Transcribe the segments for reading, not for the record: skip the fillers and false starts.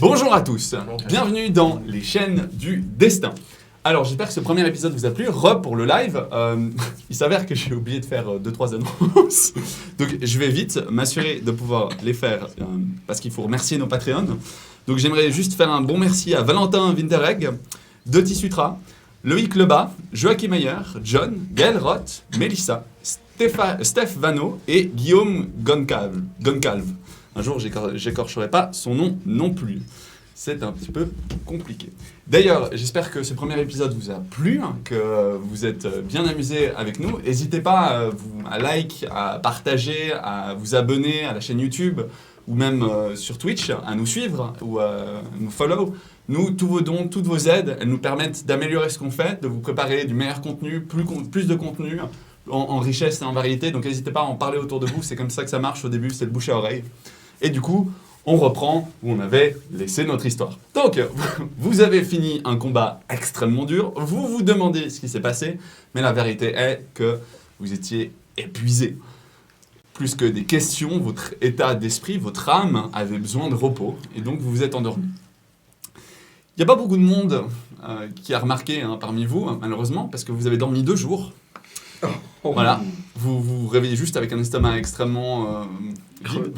Bonjour à tous, bienvenue dans les chaînes du destin. Alors j'espère que ce premier épisode vous a plu. Pour le live, il s'avère que j'ai oublié de faire 2-3 annonces. Donc je vais vite m'assurer de pouvoir les faire parce qu'il faut remercier nos Patreons. Donc j'aimerais juste faire un bon merci à Valentin Wintereg, Doty Sutra, Loïc Lebas, Joachim Meyer, John, Gaël Roth, Mélissa, Steph Vano et Guillaume Goncalves. Un jour, j'écorcherai pas son nom non plus. C'est un petit peu compliqué. D'ailleurs, j'espère que ce premier épisode vous a plu, que vous êtes bien amusés avec nous. N'hésitez pas à like, à partager, à vous abonner à la chaîne YouTube ou même sur Twitch, à nous suivre ou à nous follow. Nous, tous vos dons, toutes vos aides, elles nous permettent d'améliorer ce qu'on fait, de vous préparer du meilleur contenu, plus de contenu, en richesse et en variété. Donc n'hésitez pas à en parler autour de vous, c'est comme ça que ça marche au début, c'est le bouche à oreille. Et du coup, on reprend où on avait laissé notre histoire. Donc, vous avez fini un combat extrêmement dur, vous vous demandez ce qui s'est passé, mais la vérité est que vous étiez épuisé. Plus que des questions, votre état d'esprit, votre âme avait besoin de repos, et donc vous vous êtes endormi. Il n'y a pas beaucoup de monde qui a remarqué parmi vous, malheureusement, parce que vous avez dormi 2 jours. Voilà, vous vous réveillez juste avec un estomac extrêmement vide,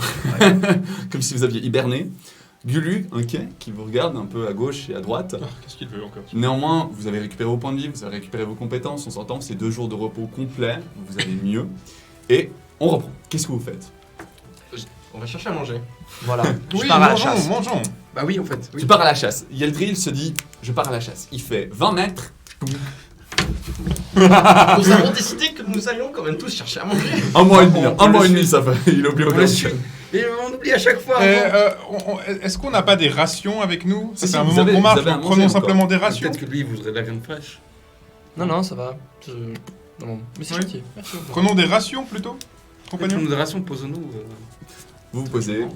comme si vous aviez hiberné. Gulu, inquiet, qui vous regarde un peu à gauche et à droite. Qu'est-ce qu'il veut encore? Néanmoins, vous avez récupéré vos points de vie, vous avez récupéré vos compétences, on s'entend, c'est 2 jours de repos complet, vous allez mieux. Et on reprend. Qu'est-ce que vous faites? On va chercher à manger. Voilà, Oui, je pars à la chasse. mangeons. Bah oui, en fait. Oui. Tu pars à la chasse. Yeldril se dit, je pars à la chasse. Il fait 20 mètres. Nous avons décidé que nous allions quand même tous chercher à manger. Un mois et demi, ça fait. Il oublie aucun chose. Et on oublie à chaque fois. Est-ce qu'on n'a pas des rations avec nous? Si, C'est un vous moment avez- qu'on vous marche, avez à donc manger prenons encore. simplement des rations. Peut-être que lui, il voudrait de la viande fraîche. Non, ça va. Non, mais c'est Oui. gentil. Merci. Prenons des rations plutôt, compagnon. Compagnon de rations, posons-nous. Vous vous posez,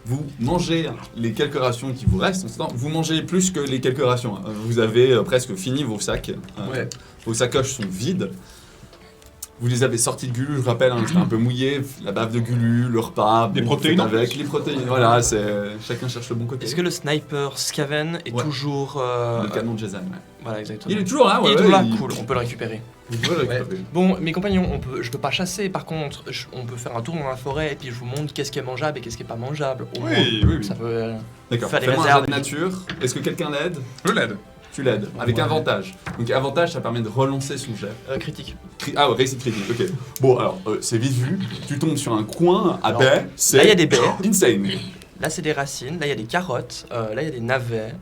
vous mangez les quelques rations qui vous restent. Vous mangez plus que les quelques rations. Vous avez presque fini vos sacs. Ouais. Vos sacoches sont vides. Vous les avez sortis de Gulu, je rappelle, c'était un peu mouillé. La bave de Gulu, le repas. Des vous protéines faites en avec plus. les protéines. Voilà, chacun cherche le bon côté. Est-ce que le sniper Skaven est Ouais. toujours. Le canon de Jezan, ouais. Voilà, exactement. Il est toujours là, ouais. Il est toujours là, il- cool, on peut le récupérer. Vous pouvez le récupérer. Bon, mes compagnons, je peux pas chasser, par contre, on peut faire un tour dans la forêt et puis je vous montre qu'est-ce qui est mangeable et qu'est-ce qui est pas mangeable. Au moins, Oui. ça peut. D'accord, Faire des fais-moi un réserves. jet de nature. Est-ce que quelqu'un l'aide? Je l'aide. Tu l'aides, avec Ouais. avantage. Donc avantage, ça permet de relancer son jet. Critique. Ah ouais, réussite critique, ok. Bon, alors, c'est vite vu. Tu tombes sur un coin à Alors, baie, c'est là, il y a des baies. insane. Là, c'est des racines, là, il y a des carottes, là, il y a des navets,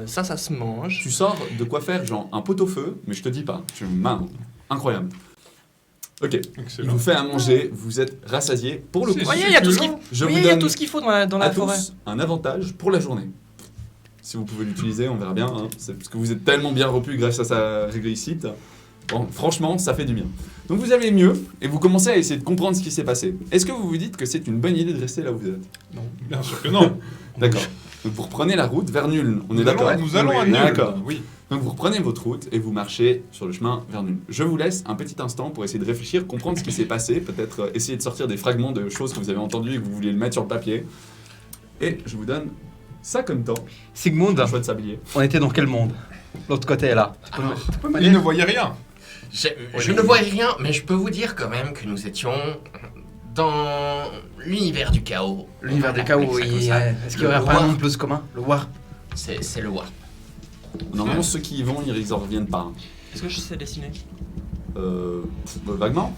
ça se mange. Tu sors de quoi faire, genre, un pot-au-feu, mais je te dis pas. Incroyable. Ok, il Excellent. vous fait à manger, vous êtes rassasié. Pour le coup, C'est Vous voyez, il y a tout ce qu'il je oui, vous il y a donne tout ce qu'il faut dans la à forêt. tous un avantage pour la journée. Si vous pouvez l'utiliser, on verra bien. C'est parce que vous êtes tellement bien repus grâce à sa réussite. Bon, franchement, ça fait du bien. Donc vous avez mieux et vous commencez à essayer de comprendre ce qui s'est passé. Est-ce que vous vous dites que c'est une bonne idée de rester là où vous êtes? Non, bien sûr que non. D'accord. Donc vous reprenez la route vers Nuln. On est d'accord? Nous allons à Oui, Nuln. d'accord. Oui. Donc vous reprenez votre route et vous marchez sur le chemin vers Nuln. Je vous laisse un petit instant pour essayer de réfléchir, comprendre ce qui s'est passé, peut-être essayer de sortir des fragments de choses que vous avez entendues et que vous vouliez le mettre sur le papier. Et je vous donne ça comme temps. Sigmund, Un choix de sablier. on était dans quel monde? L'autre côté est là. Il ne voyait rien. Je ne vois rien, mais je peux vous dire quand même que nous étions dans l'univers du chaos. L'univers On des va chaos, l'appeler ça oui. comme ça. Est-ce qu'il y aurait Le pas un War. nom plus commun? Le War. C'est le War. Normalement, ceux qui y vont, ils en reviennent pas. Est-ce que je sais dessiner? Vaguement,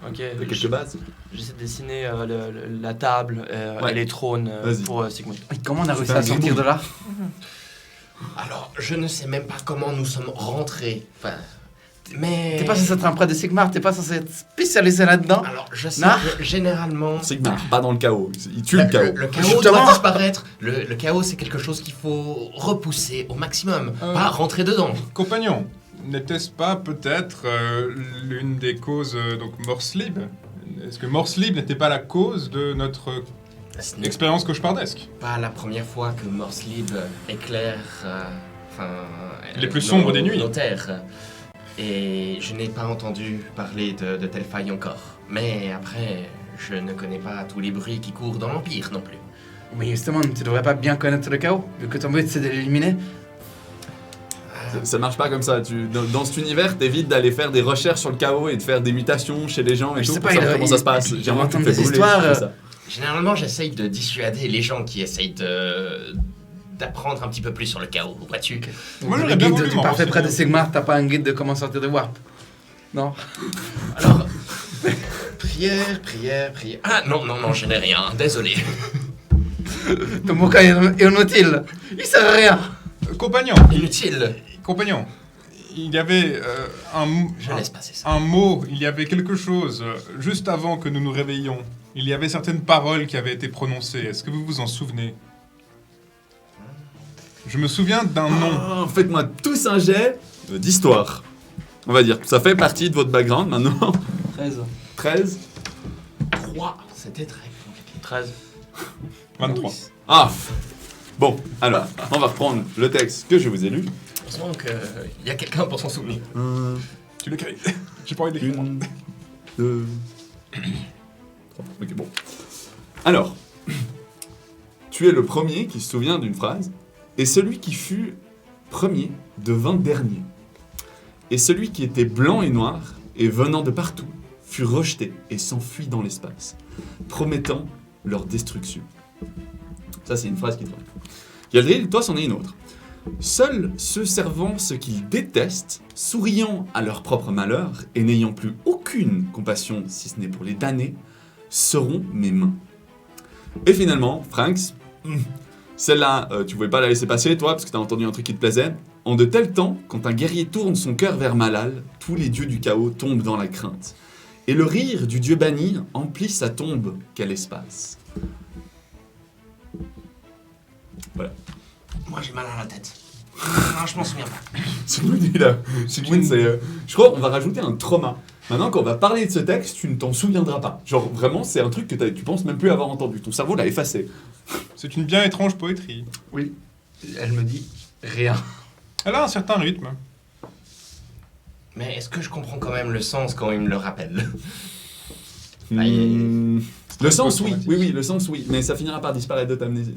Ok, avec quelques bases. j'essaie de dessiner la table Ouais. et les trônes Vas-y. pour Sigmund. Et comment on a réussi fais à un sortir gribouille. de là? Alors, je ne sais même pas comment nous sommes rentrés. Enfin, mais... T'es pas censé être un prêtre de Sigmar, t'es pas censé être spécialisé là-dedans? Alors, je sais Non. que généralement... Sigmar, pas dans le chaos. Il tue le chaos. Le chaos Justement. doit disparaître. Le chaos, c'est quelque chose qu'il faut repousser au maximum, pas rentrer dedans. Compagnon, n'était-ce pas peut-être l'une des causes, donc Morslib? Est-ce que Morslib n'était pas la cause de notre Ce n'est expérience cauchemardesque? pas la première fois que Morslib éclaire Les plus sombres des nuits. nos terres. Et je n'ai pas entendu parler de telle faille encore. Mais après, je ne connais pas tous les bruits qui courent dans l'Empire non plus. Mais justement, tu devrais pas bien connaître le chaos, vu que ton but c'est de l'éliminer. Ça marche pas comme ça. Dans cet univers, t'évites d'aller faire des recherches sur le chaos et de faire des mutations chez les gens et Je tout sais pour pas, savoir il- comment ça se il- passe. il- Généralement, on tu entend te fais des brûler, histoires, tu fais ça. Généralement, j'essaye de dissuader les gens qui essayent d'apprendre un petit peu plus sur le chaos, vois-tu. Moi, Le j'aurais bien guide voulu du m'en parfait près de renseigner. Sigmar, t'as pas un guide de comment sortir de Warp? Non. Alors, prière. Ah non, je n'ai rien, désolé. Ton bouquin est inutile. Il sert à rien. Compagnon, Inutile. il y avait Je laisse passer ça. un mot, il y avait quelque chose, juste avant que nous nous réveillions. Il y avait certaines paroles qui avaient été prononcées. Est-ce que vous vous en souvenez? Je me souviens d'un nom. Oh, faites-moi tous un jet d'histoire. On va dire. Ça fait partie de votre background maintenant. 13. 13. 3. C'était très compliqué. 13. 23. Ah. Bon, alors, on va reprendre le texte que je vous ai lu. Heureusement qu'il y a quelqu'un pour s'en souvenir. Tu l'écris. J'ai pas envie d'écrire. Une, deux, trois. Ok, bon. Alors, tu es le premier qui se souvient d'une phrase, et celui qui fut premier devint dernier. Et celui qui était blanc et noir, et venant de partout, fut rejeté et s'enfuit dans l'espace, promettant leur destruction. Ça, c'est une phrase qui te revient. Yaldril, toi, c'en est une autre. Seuls ceux servant ce qu'ils détestent, souriant à leur propre malheur et n'ayant plus aucune compassion, si ce n'est pour les damner, seront mes mains. Et finalement, Franks, celle-là, tu pouvais pas la laisser passer, toi, parce que t'as entendu un truc qui te plaisait. En de tels temps, quand un guerrier tourne son cœur vers Malal, tous les dieux du chaos tombent dans la crainte. Et le rire du dieu banni emplit sa tombe, quel espace. Moi, j'ai mal à la tête. Non, je m'en souviens pas. Sigmund, Sigmund, c'est... je crois qu'on va rajouter un trauma. Maintenant, quand on va parler de ce texte, tu ne t'en souviendras pas. Genre, vraiment, c'est un truc que tu penses même plus avoir entendu. Ton cerveau l'a effacé. C'est une bien étrange poétrie. Oui. Elle me dit rien. Elle a un certain rythme. Mais est-ce que je comprends quand même le sens quand il me le rappelle? Le sens, oui. traumatique. Oui, le sens, oui. Mais ça finira par disparaître de ta amnésie.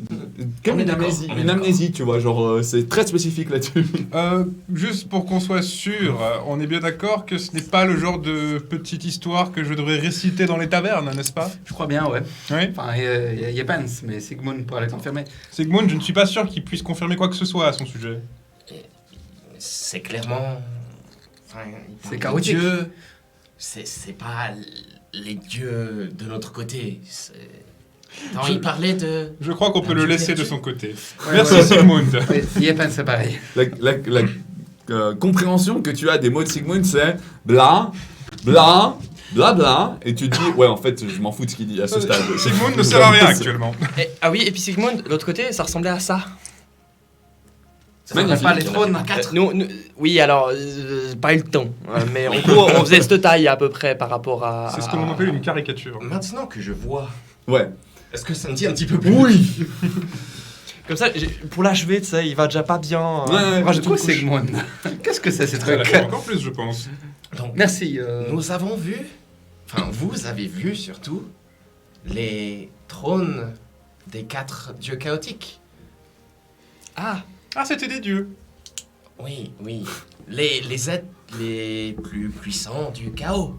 Comme On est une d'accord, amnésie. on est Une d'accord. amnésie, tu vois. Genre, c'est très spécifique là-dessus. Juste pour qu'on soit sûr, on est bien d'accord que ce n'est pas le genre de petite histoire que je devrais réciter dans les tavernes, n'est-ce pas? Je crois bien, ouais. Oui. Enfin, il y a Pence, mais Sigmund pourrait le confirmer. Sigmund, je ne suis pas sûr qu'il puisse confirmer quoi que ce soit à son sujet. C'est clairement... Enfin, il C'est parle de chaotique. dieux. C'est pas les dieux de notre côté. Non, il parlait de... Je crois qu'on peut Un le dieu laisser de vertueux. son côté. Ouais, Merci ouais. Sigmund. Oui, Yepen, c'est pareil. La compréhension que tu as des mots de Sigmund, c'est bla, bla, bla, bla. Et tu te dis, ouais, en fait, je m'en fous de ce qu'il dit à ce stade. Sigmund ne sert à rien actuellement. Ah oui, et puis Sigmund, de l'autre côté, ça ressemblait à ça. Ça Magnifique. s'appelle Les pas les trônes. trônes. 4. Oui, alors, pas eu le temps. Mais en gros, on faisait cette taille à peu près par rapport à... C'est ce que l'on appelle une caricature. Maintenant que je vois, Ouais. est-ce que ça me dit un petit peu plus? Oui. Comme ça, pour l'achever, tu sais, il va déjà pas bien. Ouais, Moi, je trouve Sigmund. Qu'est-ce que c'est, ces Ça l'a trucs? fait encore plus, je pense. Donc, Merci. nous avons vu, enfin vous avez vu surtout, les trônes des 4 dieux chaotiques. Ah, Ah, c'était des dieux. Oui. Les êtres les plus puissants du chaos.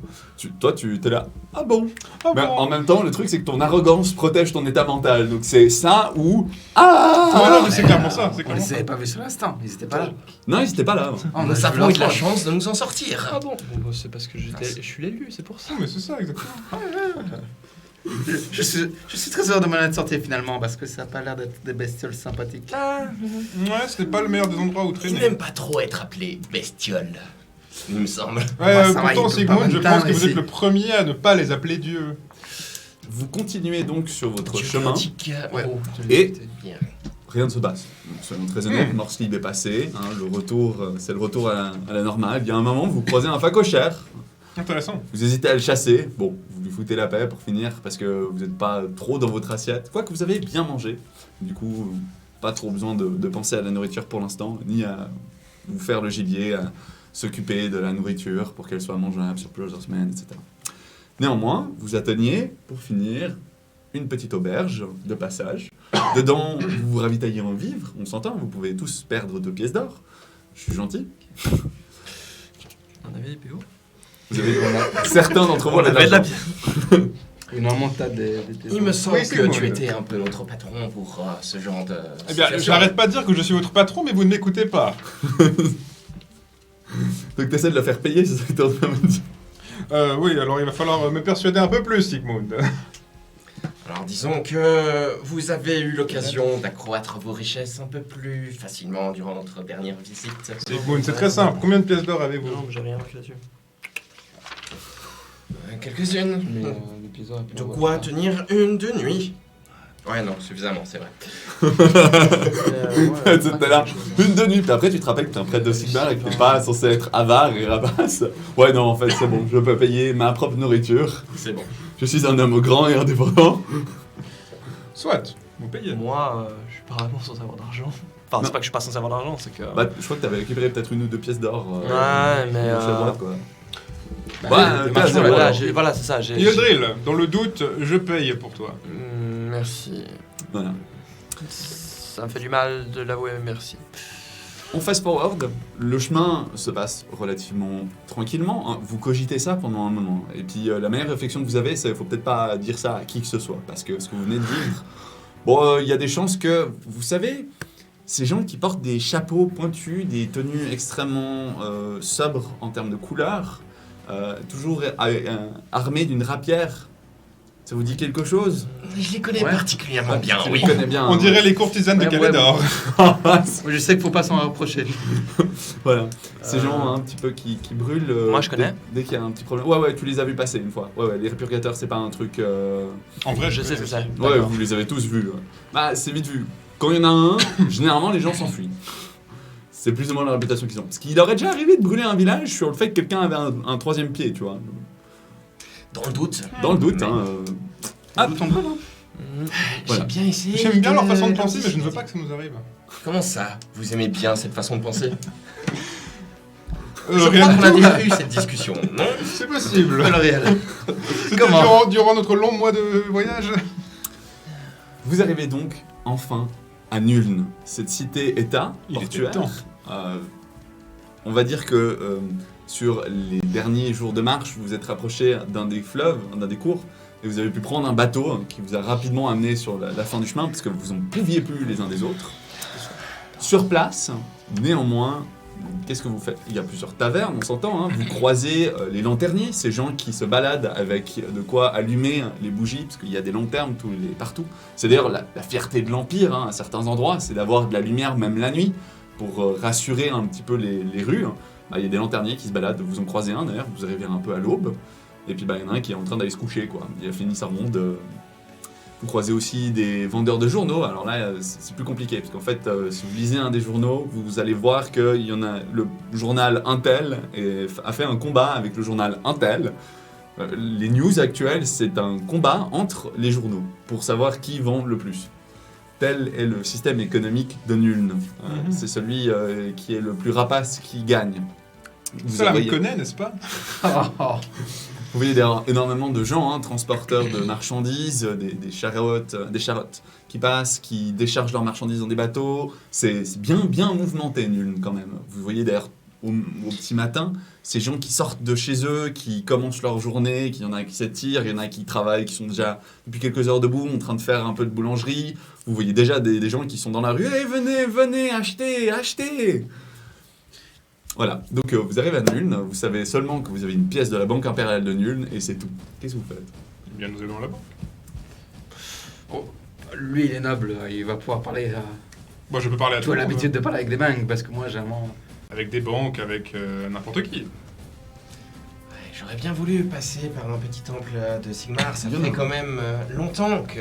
Toi, tu t'es là. Ah bon. Ah Mais bon. en même temps, le truc, c'est que ton arrogance protège ton état mental. Donc c'est ça ou... Ah, Ah non, mais c'est clairement ça. C'est On clairement les ça. avait pas vus sur l'instant, ils étaient pas là. Non, ils étaient pas là. On Nous a avons eu de la leur chance de nous en sortir. ah bon. Bon, bah, c'est parce que je suis l'élu, c'est pour ça. Non, mais c'est ça, exactement. Je suis très heureux de m'en être sorti finalement parce que ça a pas l'air d'être des bestioles sympathiques. Ah, Ouais, c'était pas le meilleur des endroits où Ils traîner. n'aiment pas trop être appelés bestioles, il me semble. Ouais, Bah, ça va, pourtant, ils peuvent Sigmund, pas je me pense que teindre vous êtes ici. le premier à ne pas les appeler dieux. Vous continuez donc sur votre Dieu chemin. chaotique, Ouais. oh, Et bien. rien ne se passe. Donc, soyons très honnêtes, Morslib est passé. Hein, le retour, c'est le retour à la normale. Il y a un moment, vous croisez un facochère. Intéressant. Vous hésitez à le chasser. Bon, vous lui foutez la paix pour finir parce que vous n'êtes pas trop dans votre assiette. Quoique vous avez bien mangé. Du coup, pas trop besoin de penser à la nourriture pour l'instant, ni à vous faire le gibier, à s'occuper de la nourriture pour qu'elle soit mangeable sur plusieurs semaines, etc. Néanmoins, vous atteignez, pour finir, une petite auberge de passage Dedans, vous vous ravitaillez en vivres, on s'entend, vous pouvez tous perdre 2 pièces d'or. Je suis gentil. On avait des PO. Vous avez certains d'entre vous On avait de la l'argent. bière. Et normalement, t'as des Il me semble Oui, c'est que bon, tu oui. étais un peu notre patron pour ce genre de. Eh bien, situation. j'arrête pas de dire que je suis votre patron, mais vous ne m'écoutez pas. Donc t'essaies de la faire payer, c'est ça que t'es en train de me dire. Oui, alors il va falloir me persuader un peu plus, Sigmund. Alors disons que vous avez eu l'occasion d'accroître vos richesses un peu plus facilement durant notre dernière visite. Sigmund, c'est très simple. Combien de pièces d'or avez-vous? Non, mais j'ai rien marqué là-dessus. Quelques-unes. Mais les pièces d'or, De quoi tenir une de nuit. Ouais, non, suffisamment, c'est vrai. T'es là, une de nuit, puis après tu te rappelles que t'es un prêtre de Sigmar et que t'es pas censé être avare et rapace. Ouais, non, en fait, c'est bon, je peux payer ma propre nourriture. C'est bon. Je suis un homme grand et indépendant. Soit, vous payez. Moi, je suis pas vraiment sans avoir d'argent. Enfin, c'est pas que je suis pas sans avoir d'argent, c'est que. Bah, je crois que t'avais récupéré peut-être 1 ou 2 pièces d'or. Ouais, mais, gauche à droite, quoi. Bah, t'es à zéro, voilà, alors. voilà, c'est ça. J'ai. Yodril, dans le doute, je paye pour toi. Merci. Voilà. Ça me fait du mal de l'avouer, mais merci. On fast forward, le chemin se passe relativement tranquillement. Hein. Vous cogitez ça pendant un moment. Et puis la meilleure réflexion que vous avez, c'est qu'il faut peut-être pas dire ça à qui que ce soit. Parce que ce que vous venez de dire, bon, il y a des chances que, vous savez, ces gens qui portent des chapeaux pointus, des tenues extrêmement sobres en termes de couleurs, toujours armés d'une rapière, ça vous dit quelque chose? Je les connais Ouais. particulièrement bien, Tu oui. les connais bien. On hein. dirait les courtisanes de Ouais, Calédor. Moi, je sais qu'il faut pas s'en rapprocher. Voilà, ces gens un petit peu qui brûlent. Moi, je connais. Dès qu'il y a un petit problème. Ouais, tu les as vus passer une fois. Ouais, les répurgateurs, c'est pas un truc. En vrai, Je sais ce que c'est. Ouais, D'accord. vous les avez tous vus. Ouais. Bah, c'est vite vu. Quand il y en a un, généralement les gens s'enfuient. C'est plus ou moins la réputation qu'ils ont. Parce qu'il aurait déjà arrivé de brûler un village sur le fait que quelqu'un avait un 3e pied, tu vois. Dans le doute. Dans le doute, hein. Ah, Tout en bas, là. Voilà. J'ai bien essayé. J'aime bien leur façon de penser, mais je ne veux pas que ça nous arrive. Comment ça? Vous aimez bien cette façon de penser? Je Rien crois du qu'on a tout. déjà eu cette discussion, non? C'est possible. Pas le réel. C'était Comment durant notre long mois de voyage. Vous arrivez donc enfin à Nuln, cette cité-état Il était portuaire. temps. On va dire que sur les derniers jours de marche, vous vous êtes rapproché d'un des fleuves, d'un des cours, et vous avez pu prendre un bateau qui vous a rapidement amené sur la fin du chemin, parce que vous en pouviez plus les uns des autres. Sur place, néanmoins, qu'est-ce que vous faites? Il y a plusieurs tavernes, on s'entend, hein. Vous croisez les lanterniers, ces gens qui se baladent avec de quoi allumer les bougies, parce qu'il y a des lanternes partout. C'est d'ailleurs la fierté de l'Empire, hein, à certains endroits, c'est d'avoir de la lumière même la nuit, pour rassurer un petit peu les rues. Bah, il y a des lanterniers qui se baladent, vous en croisez un d'ailleurs, vous arrivez un peu à l'aube, et puis bah, il y en a un qui est en train d'aller se coucher, quoi. Il a fini sa ronde. Vous croisez aussi des vendeurs de journaux, alors là c'est plus compliqué, parce qu'en fait si vous lisez un des journaux, vous allez voir qu'il y en a le journal Intel a fait un combat avec le journal Intel. Les news actuelles, c'est un combat entre les journaux, pour savoir qui vend le plus. Tel est le système économique de Nuln. C'est celui qui est le plus rapace qui gagne. Cela me voyez- connaît, n'est-ce pas? vous voyez d'ailleurs énormément de gens, hein, transporteurs de marchandises, des charrettes qui passent, qui déchargent leurs marchandises dans des bateaux. C'est bien mouvementé, Nuln, quand même. Vous voyez d'ailleurs au petit matin, ces gens qui sortent de chez eux, qui commencent leur journée, il y en a qui s'étirent, il y en a qui travaillent, qui sont déjà depuis quelques heures debout, en train de faire un peu de boulangerie. Vous voyez déjà des gens qui sont dans la rue. « Hey, venez, achetez !» Voilà, donc vous arrivez à Nuln, vous savez seulement que vous avez une pièce de la Banque Impériale de Nuln, et c'est tout. Qu'est-ce que vous faites? Eh bien, nous allons là-bas. Lui, il est noble, il va pouvoir parler. Moi, je peux parler à Tu tout as le monde, l'habitude de parler avec des banques, parce que moi, j'ai vraiment. avec des banques, avec n'importe qui. Ouais, j'aurais bien voulu passer par un petit temple de Sigmar. Ça Il y en a fait un. quand même longtemps que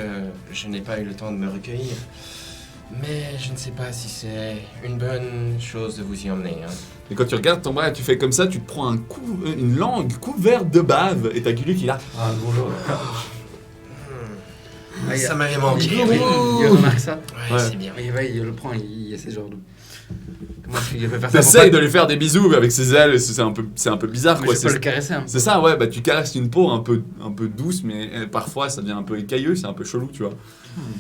je n'ai pas eu le temps de me recueillir. Mais je ne sais pas si c'est une bonne chose de vous y emmener. Hein. Et quand tu regardes ton bras, tu fais comme ça, tu te prends une langue couverte de bave, et t'as Gulu qui est là. Ah, bonjour. Ça m'avait manqué. Il oui. remarque ça. Ouais, Ouais. c'est bien. Il le prend, il essaie genre de. Comment est-ce qu'il peut faire ça? T'essayes de lui faire des bisous avec ses ailes, c'est un peu bizarre Mais quoi. je peux le caresser un peu. C'est ça, ouais, bah tu caresses une peau un peu douce, mais parfois ça devient un peu écailleux, c'est un peu chelou, tu vois.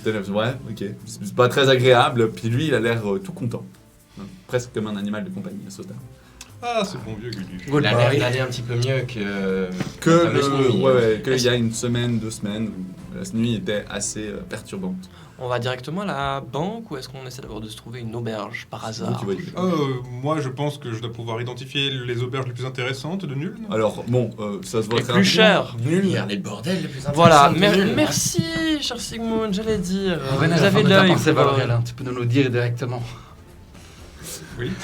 T'es là, ouais, ok. C'est pas très agréable, puis lui il a l'air tout content. Presque comme un animal de compagnie, Sota. Ah, c'est bon vieux Gulu. Il Good a l'air boy. d'aller un petit peu mieux que Que la fameuse nuit. il y a une semaine, 2 semaines, où la nuit était assez perturbante. On va directement à la banque ou est-ce qu'on essaie d'abord de se trouver une auberge par C'est vous hasard? qui voyez. Moi, je pense que je dois pouvoir identifier les auberges les plus intéressantes de Nuln. Alors, bon, ça se voit Les très plus rapidement. chères. Il Nul. y a les bordels les plus intéressants. Voilà, de Nuln. merci cher Sigmund, j'allais dire. On venait Vous à la fin avez de ta l'œil. pensée, pour, Valoriel, hein. Tu peux nous le dire directement.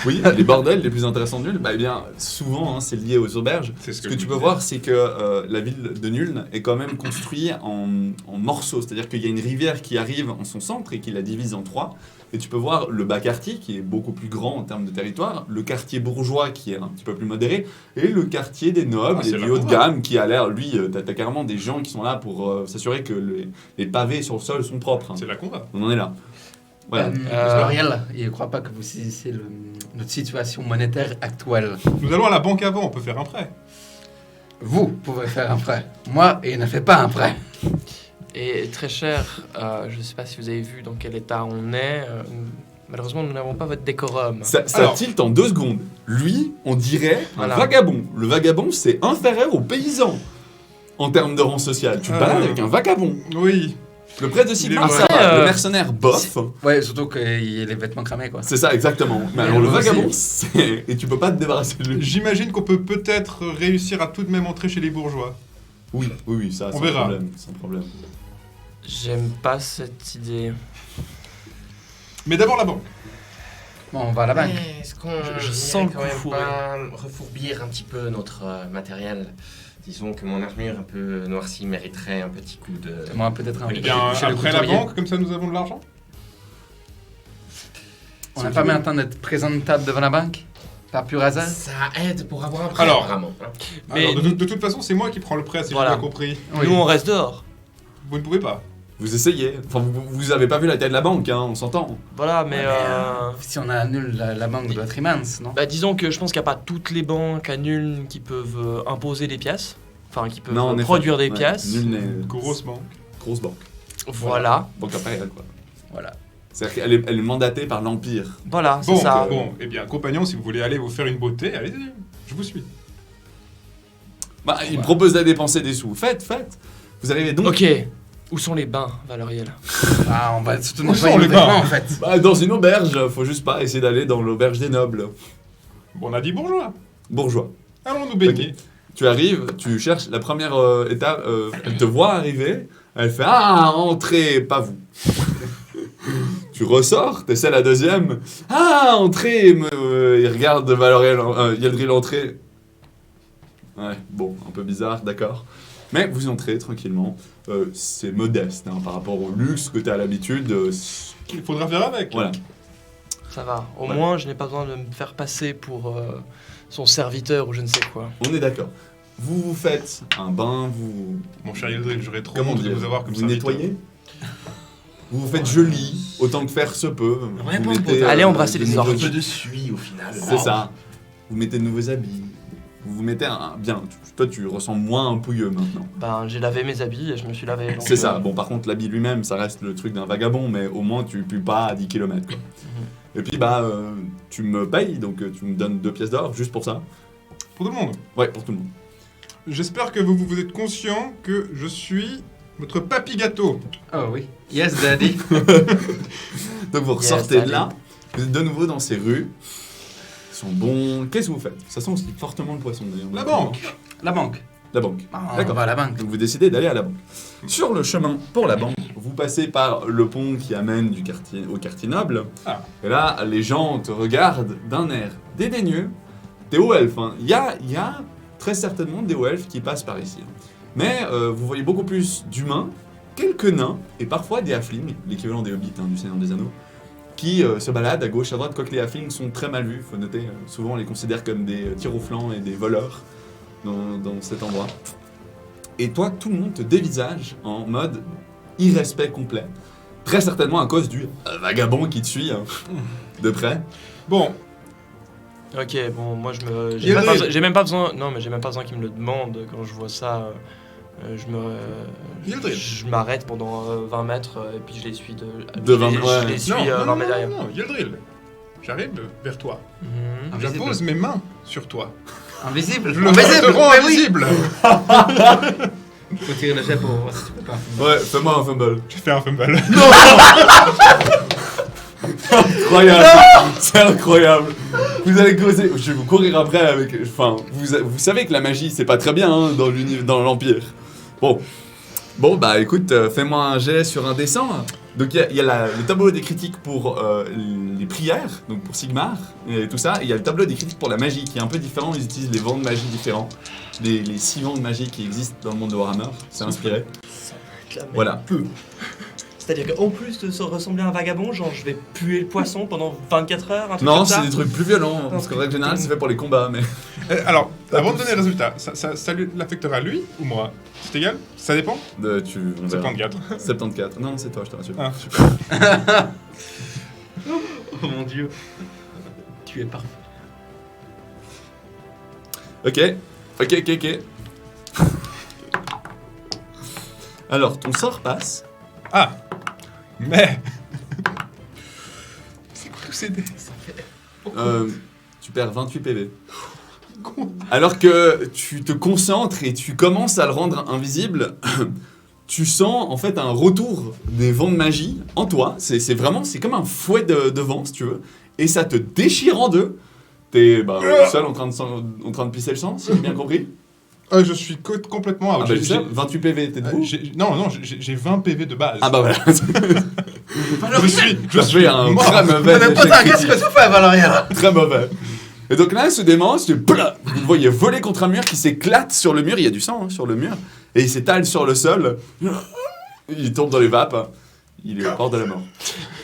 Oui, les bordels les plus intéressants de Nuln, bah, eh bien, souvent, c'est lié aux auberges. C'est Ce que tu peux voir, c'est que la ville de Nuln est quand même construite en morceaux. C'est-à-dire qu'il y a une rivière qui arrive en son centre et qui la divise en 3. Et tu peux voir le bas quartier, qui est beaucoup plus grand en termes de territoire, le quartier bourgeois, qui est un petit peu plus modéré, et le quartier des nobles Ah, et c'est du là haut de qu'on va. gamme, qui a l'air, lui, t'as carrément des gens qui sont là pour s'assurer que les pavés sur le sol sont propres. Hein. C'est là qu'on va. On en est là. Voilà. Valoriel, il ne croit pas que vous saisissez notre situation monétaire actuelle. Nous allons à la banque avant, on peut faire un prêt. Vous pouvez faire un prêt. Moi, il ne fait pas un prêt. Et très cher, je ne sais pas si vous avez vu dans quel état on est. Malheureusement, nous n'avons pas votre décorum. Ça Alors. tilte en 2 secondes. Lui, on dirait Voilà. un vagabond. Le vagabond, c'est inférieur au paysan en termes de rang social. Tu te balades avec un vagabond. Oui. Le prêtre de Sigmund, Il est ça vrai. va. Le Euh, mercenaire, bof. Ouais, surtout qu'il y a les vêtements cramés, quoi. C'est ça, exactement. Mais alors, Et le moi aussi. vagabond, c'est. Et tu peux pas te débarrasser de lui. J'imagine qu'on peut peut-être réussir à tout de même entrer chez les bourgeois. Oui, ça, On sans verra. problème. Sans problème. J'aime pas cette idée. Mais d'abord la banque. Bon, on va à la banque. Mais Est-ce qu'on Je irait sens le quand coup même fourré. pas refourbir un petit peu notre matériel? Disons que mon armure un peu noircie mériterait un petit coup de... Moi, peut-être un Eh peu bien, chez le après la couturier. banque, comme ça nous avons de l'argent. On n'a pas mis un temps d'être présentable devant la banque? Par pur hasard? Ça aide pour avoir un prêt, Alors. vraiment. hein. Mais Alors, de toute façon, c'est moi qui prends le prêt, si Voilà. j'ai bien compris. Oui. nous, on reste dehors. Vous ne pouvez pas. Vous essayez. Enfin, vous avez pas vu la taille de la banque, hein, on s'entend. Voilà, mais... Si on annule la banque doit être immense, non? Bah, disons que je pense qu'il n'y a pas toutes les banques à Nuln qui peuvent imposer des pièces. Enfin, qui peuvent en effet. produire des Ouais, pièces. Nul n'est. Grosse banque. Grosse banque. Voilà. Banque impériale, quoi. Voilà. C'est-à-dire qu'elle est mandatée par l'Empire. Voilà, c'est Bon, ça. bon, eh bien, compagnon, si vous voulez aller vous faire une beauté, allez-y. Je vous suis. Bah, il me propose de dépenser des sous. Faites. Vous arrivez donc. Ok. Où sont les bains, Valoriel? Ah, on va surtout Où nettoyer sont nos les bains vêtements, en fait. Bah, dans une auberge, faut juste pas essayer d'aller dans l'auberge des nobles. Bon, on a dit bourgeois. Bourgeois. Allons nous baigner. Tu arrives, tu cherches la première étape, elle te voit arriver, elle fait Ah, entrez, pas vous. Tu ressors, t'essaies la deuxième, Ah, entrez, il regarde Valoriel, Yeldril entrer. Ouais, bon, un peu bizarre, d'accord. Mais vous entrez tranquillement, c'est modeste hein, par rapport au luxe que t'as à l'habitude. Il faudra faire avec. Voilà. Ça va. Au Ouais. moins, je n'ai pas besoin de me faire passer pour son serviteur ou je ne sais quoi. On est d'accord. Vous faites un bain, vous Mon cher Yildril, j'aurais trop comment honte de dire, vous avoir comme vous serviteur. nettoyez, vous vous faites joli autant que faire se peut. Ouais, Vous bon, mettez, bon, allez embrasser de les nouveaux- Un orques. peu de suie, au final. C'est ça. Vous mettez de nouveaux habits. Vous vous mettez un bien. Toi, tu ressembles moins un pouilleux maintenant. Ben, j'ai lavé mes habits et je me suis lavé. donc, C'est ça. Bon, par contre, l'habit lui-même, ça reste le truc d'un vagabond, mais au moins, tu pues pas à 10 km. Quoi. Et puis, tu me payes, donc tu me donnes 2 pièces d'or juste pour ça. Pour tout le monde. Ouais, pour tout le monde. J'espère que vous êtes conscient que je suis votre papy gâteau. Oh oui. Yes, daddy. Donc, vous Yes, ressortez de allez. là. Vous êtes de nouveau dans ces rues. Ils sont bons. Qu'est-ce que vous faites? Ça sent aussi fortement le poisson, d'ailleurs. La banque. La banque. La banque. Ah, on D'accord. va à la banque. Donc vous décidez d'aller à la banque. Sur le chemin pour la banque, vous passez par le pont qui amène du quartier, au quartier noble. Ah. Et là, les gens te regardent d'un air dédaigneux. Des hauts elfes. Hein. Il y a très certainement des hauts elfes qui passent par ici. Mais vous voyez beaucoup plus d'humains, quelques nains et parfois des halflings, l'équivalent des hobbits hein, du Seigneur des Anneaux, qui se baladent à gauche, à droite, quoique les halflings sont très mal vus, faut noter. Souvent on les considère comme des tirs au flanc et des voleurs dans cet endroit. Et toi, tout le monde te dévisage en mode irrespect complet. Très certainement à cause du vagabond qui te suit hein, de près. Bon, Ok, bon, moi je me. Il y a J'ai même pas besoin. Non, mais j'ai même pas besoin qu'ils me le demandent. Quand je vois ça, je m'arrête pendant 20 mètres et puis je les suis de. De 20 je ouais. les suis non, 20 mètres derrière. non, Yildril. J'arrive vers toi. Mhm. Invisible. J'appose mes mains sur toi. Invisible. Je le Invisible. te rends Mais oui. invisible. Faut tirer le jet pour voir si tu peux pas. Ouais, fais-moi un fumble. J'ai fait un fumble. Incroyable. C'est incroyable. Vous allez causer. Je vais vous courir après avec. Enfin, vous savez que la magie, c'est pas très bien hein, dans l'Empire. Bon, bah écoute, fais-moi un jet sur un dessin. Donc il y a le tableau des critiques pour les prières, donc pour Sigmar et tout ça. Et il y a le tableau des critiques pour la magie qui est un peu différent. Ils utilisent les vents de magie différents. Les 6 vents de magie qui existent dans le monde de Warhammer. C'est inspiré. Voilà. C'est-à-dire qu'en plus de se ressembler à un vagabond, genre je vais puer le poisson pendant 24 heures, un truc Non, comme ça. c'est des trucs plus violents. Parce qu'en règle générale, c'est fait pour les combats. Mais Alors, avant de donner le résultat, ça l'affectera lui ou moi? C'est égal? Ça dépend? on verra. 74. 74. Non, c'est toi, je te rassure. Ah, super. Oh mon dieu. Tu es parfait. Ok. Alors, ton sort passe. Ah! Mais! C'est quoi tous ces dés? Tu perds 28 PV. Alors que tu te concentres et tu commences à le rendre invisible, tu sens en fait un retour des vents de magie en toi. C'est comme un fouet de vent, si tu veux. Et ça te déchire en deux. T'es seul en train de pisser le sang, si j'ai bien compris. Je suis complètement out. Ah bah, je sais, 28 PV, t'es debout. Non, j'ai 20 PV de base. Ah bah voilà. Je suis un mort. très mauvais. Mais putain, qu'est-ce que tu fais, Valoria? Très mauvais. Et donc là, ce démon, vous le voyez voler contre un mur qui s'éclate sur le mur. Il y a du sang hein, sur le mur. Et il s'étale sur le sol. Il tombe dans les vapes. Il est au bord de la mort.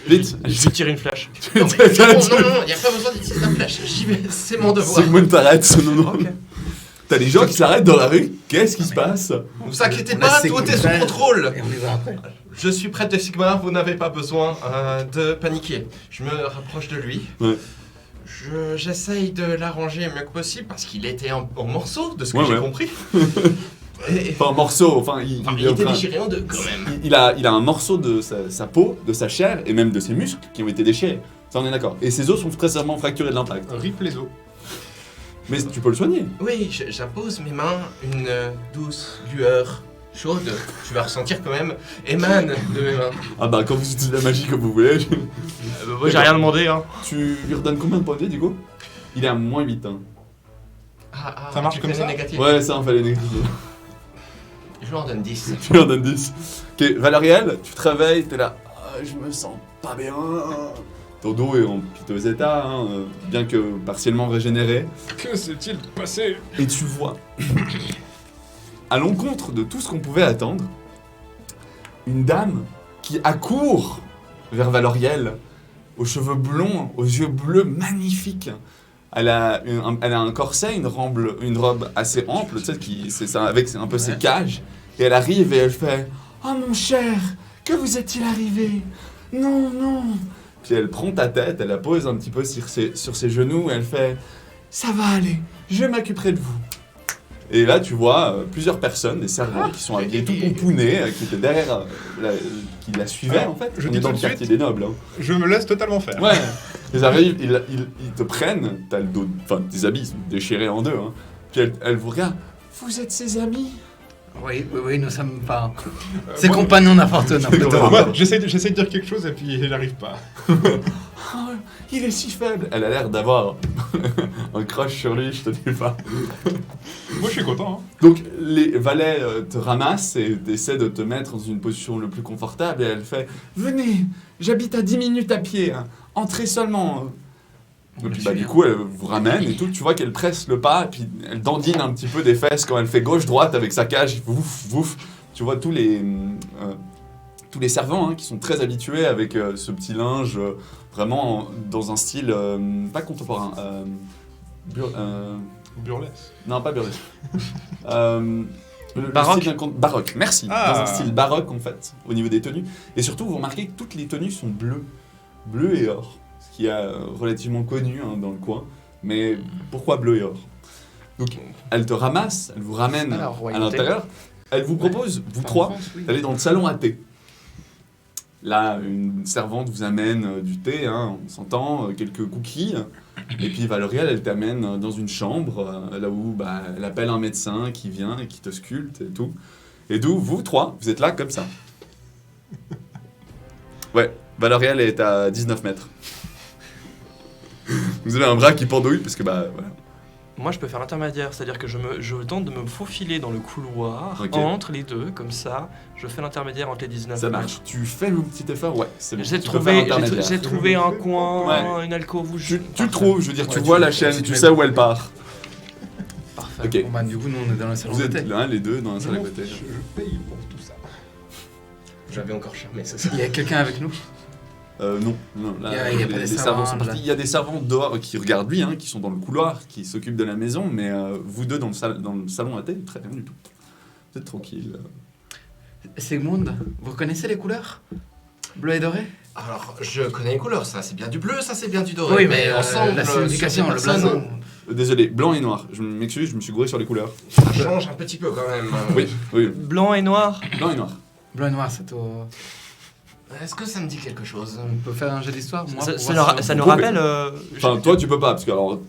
Vite. Je vais tirer une flèche. Non, mais c'est bon, non, y a pas besoin d'utiliser la flèche. J'y vais, c'est mon devoir. Sigmund t'arrête. Non. Ok. T'as des gens qui s'arrêtent dans la rue. Qu'est-ce qui se passe? Ne vous inquiétez On a pas, ces tout est sous contacts. contrôle. Et on les va après. Je suis prêtre de Sigmar, vous n'avez pas besoin de paniquer. Je me rapproche de lui. Ouais. J'essaye de l'arranger le mieux que possible parce qu'il était en morceaux, de ce que Ouais, j'ai ouais. compris. Et, Enfin, un morceau. Enfin, il il est en était train- déchiré en deux quand même. il a un morceau de sa peau, de sa chair et même de ses muscles qui ont été déchirés. Ça, on est d'accord. Et ses os sont très certainement fracturés de l'impact. Rip les os. Mais tu peux le soigner. Oui, j'impose mes mains, une douce lueur chaude, tu vas ressentir quand même, émane de mes mains. Ah bah, quand vous utilisez la magie comme vous voulez. Moi j'ai rien demandé, hein. Tu lui redonnes combien de points de vie du coup? Il est à moins 8. Hein. Ça marche tu comme fais ça des négatifs. Ouais, ça, on fallait négliger. Je lui en donne 10. Tu lui en donnes 10. Ok, Valériel, tu te réveilles, t'es là. Ah, je me sens pas bien. Ton dos est en piteux état, hein, bien que partiellement régénéré. Que s'est-il passé? Et tu vois, à l'encontre de tout ce qu'on pouvait attendre, une dame qui accourt vers Valoriel, aux cheveux blonds, aux yeux bleus magnifiques. Elle a un corset, une robe assez ample, tu sais, c'est ça, avec un peu ses cages. Et elle arrive et elle fait « Oh mon cher, que vous est-il arrivé? Non, non !» Puis elle prend ta tête, elle la pose un petit peu sur ses genoux et elle fait « Ça va aller, je m'occuperai de vous. » Et là, tu vois plusieurs personnes, des servants qui sont habillés tout pompounés, qui étaient derrière, qui la suivaient Alors, en fait. je On dis est dans tout le de quartier suite- des nobles. Hein. Je me laisse totalement faire. Ouais, ils arrivent, ils te prennent, t'as le dos, enfin tes habits sont déchirés en deux, hein. Puis elle vous regarde, vous êtes ses amis? Oui, nous sommes pas. Ses moi- compagnons d'appartenance. Moi, j'essaie de dire quelque chose et puis j'arrive pas. Ah, il est si faible. Elle a l'air d'avoir un crush sur lui, je te dis pas. Moi, je suis content. Hein. Donc les valets te ramassent et essaient de te mettre dans une position le plus confortable et elle fait venez, j'habite à 10 minutes à pied, hein. Entrez seulement. Donc, bah, du coup, elle vous ramène et tout. Tu vois qu'elle presse le pas et puis elle dandine un petit peu des fesses quand elle fait gauche-droite avec sa cage. Vouf, vouf. Tu vois tous les servants hein, qui sont très habitués avec ce petit linge vraiment dans un style pas contemporain. Burlesque. Non, pas burlesque. Le Baroque. style baroque, merci. Ah. Dans un style baroque en fait, au niveau des tenues. Et surtout, vous remarquez que toutes les tenues sont bleues. Bleu et or. Ce qui est relativement connu hein, dans le coin. Mais pourquoi bleu et or? Donc elle te ramasse, elle vous ramène pas la à royauté. l'intérieur. Elle vous propose, vous trois, d'aller dans le salon à thé. Là, une servante vous amène du thé, hein, on s'entend, quelques cookies. Et puis Valoriel, elle t'amène dans une chambre, là où bah, elle appelle un médecin qui vient et qui te sculpte et tout. Et d'où, vous trois, vous êtes là comme ça. Ouais, Valoriel est à 19 mètres. Vous avez un bras qui pendouille, parce que bah voilà. Moi, je peux faire l'intermédiaire, c'est-à-dire que je tente de me faufiler dans le couloir, Ok. entre les deux, comme ça, je fais l'intermédiaire entre les 19 Ça mètres. marche. Tu fais un petit effort, ouais, c'est bon. J'ai Tu peux faire trouvé, l'intermédiaire. j'ai trouvé un coin, une alcôve où Tu Parfait. trouves, je veux dire, tu Ouais, vois tu- la chaîne, si tu tu sais mets- où elle part. Parfait. Ok. Bon, bah, du coup, nous, on est dans le salon Vous de thé. êtes l'un, les deux, dans la salle à côté. Je paye pour tout ça. J'avais encore charmé, c'est ça. Il y a quelqu'un avec nous? Non, non, là, Il y a pas les des servants sont servantes, partis. là. Il y a des servants dehors qui regardent lui, hein, qui sont dans le couloir, qui s'occupent de la maison, mais vous deux dans le salon à thé, très bien du tout. Vous êtes tranquille. Sigmund, vous reconnaissez les couleurs? Bleu et doré? Alors, je connais les couleurs, ça c'est bien du bleu, ça c'est bien du doré. Oui, mais ensemble, la signification, sur le des personnes, blason. Désolé, blanc et noir. Je m'excuse, je me suis gouré sur les couleurs. Ça change un petit peu quand même. Oui, oui, Blanc et noir. blanc et noir. Blanc et noir, c'est au... Est-ce que ça me dit quelque chose? On peut faire un jeu d'histoire, moi, Ça, pour ça voir nous, si ça on- nous Vous pouvez. rappelle. Enfin, toi, tu peux pas, parce que alors,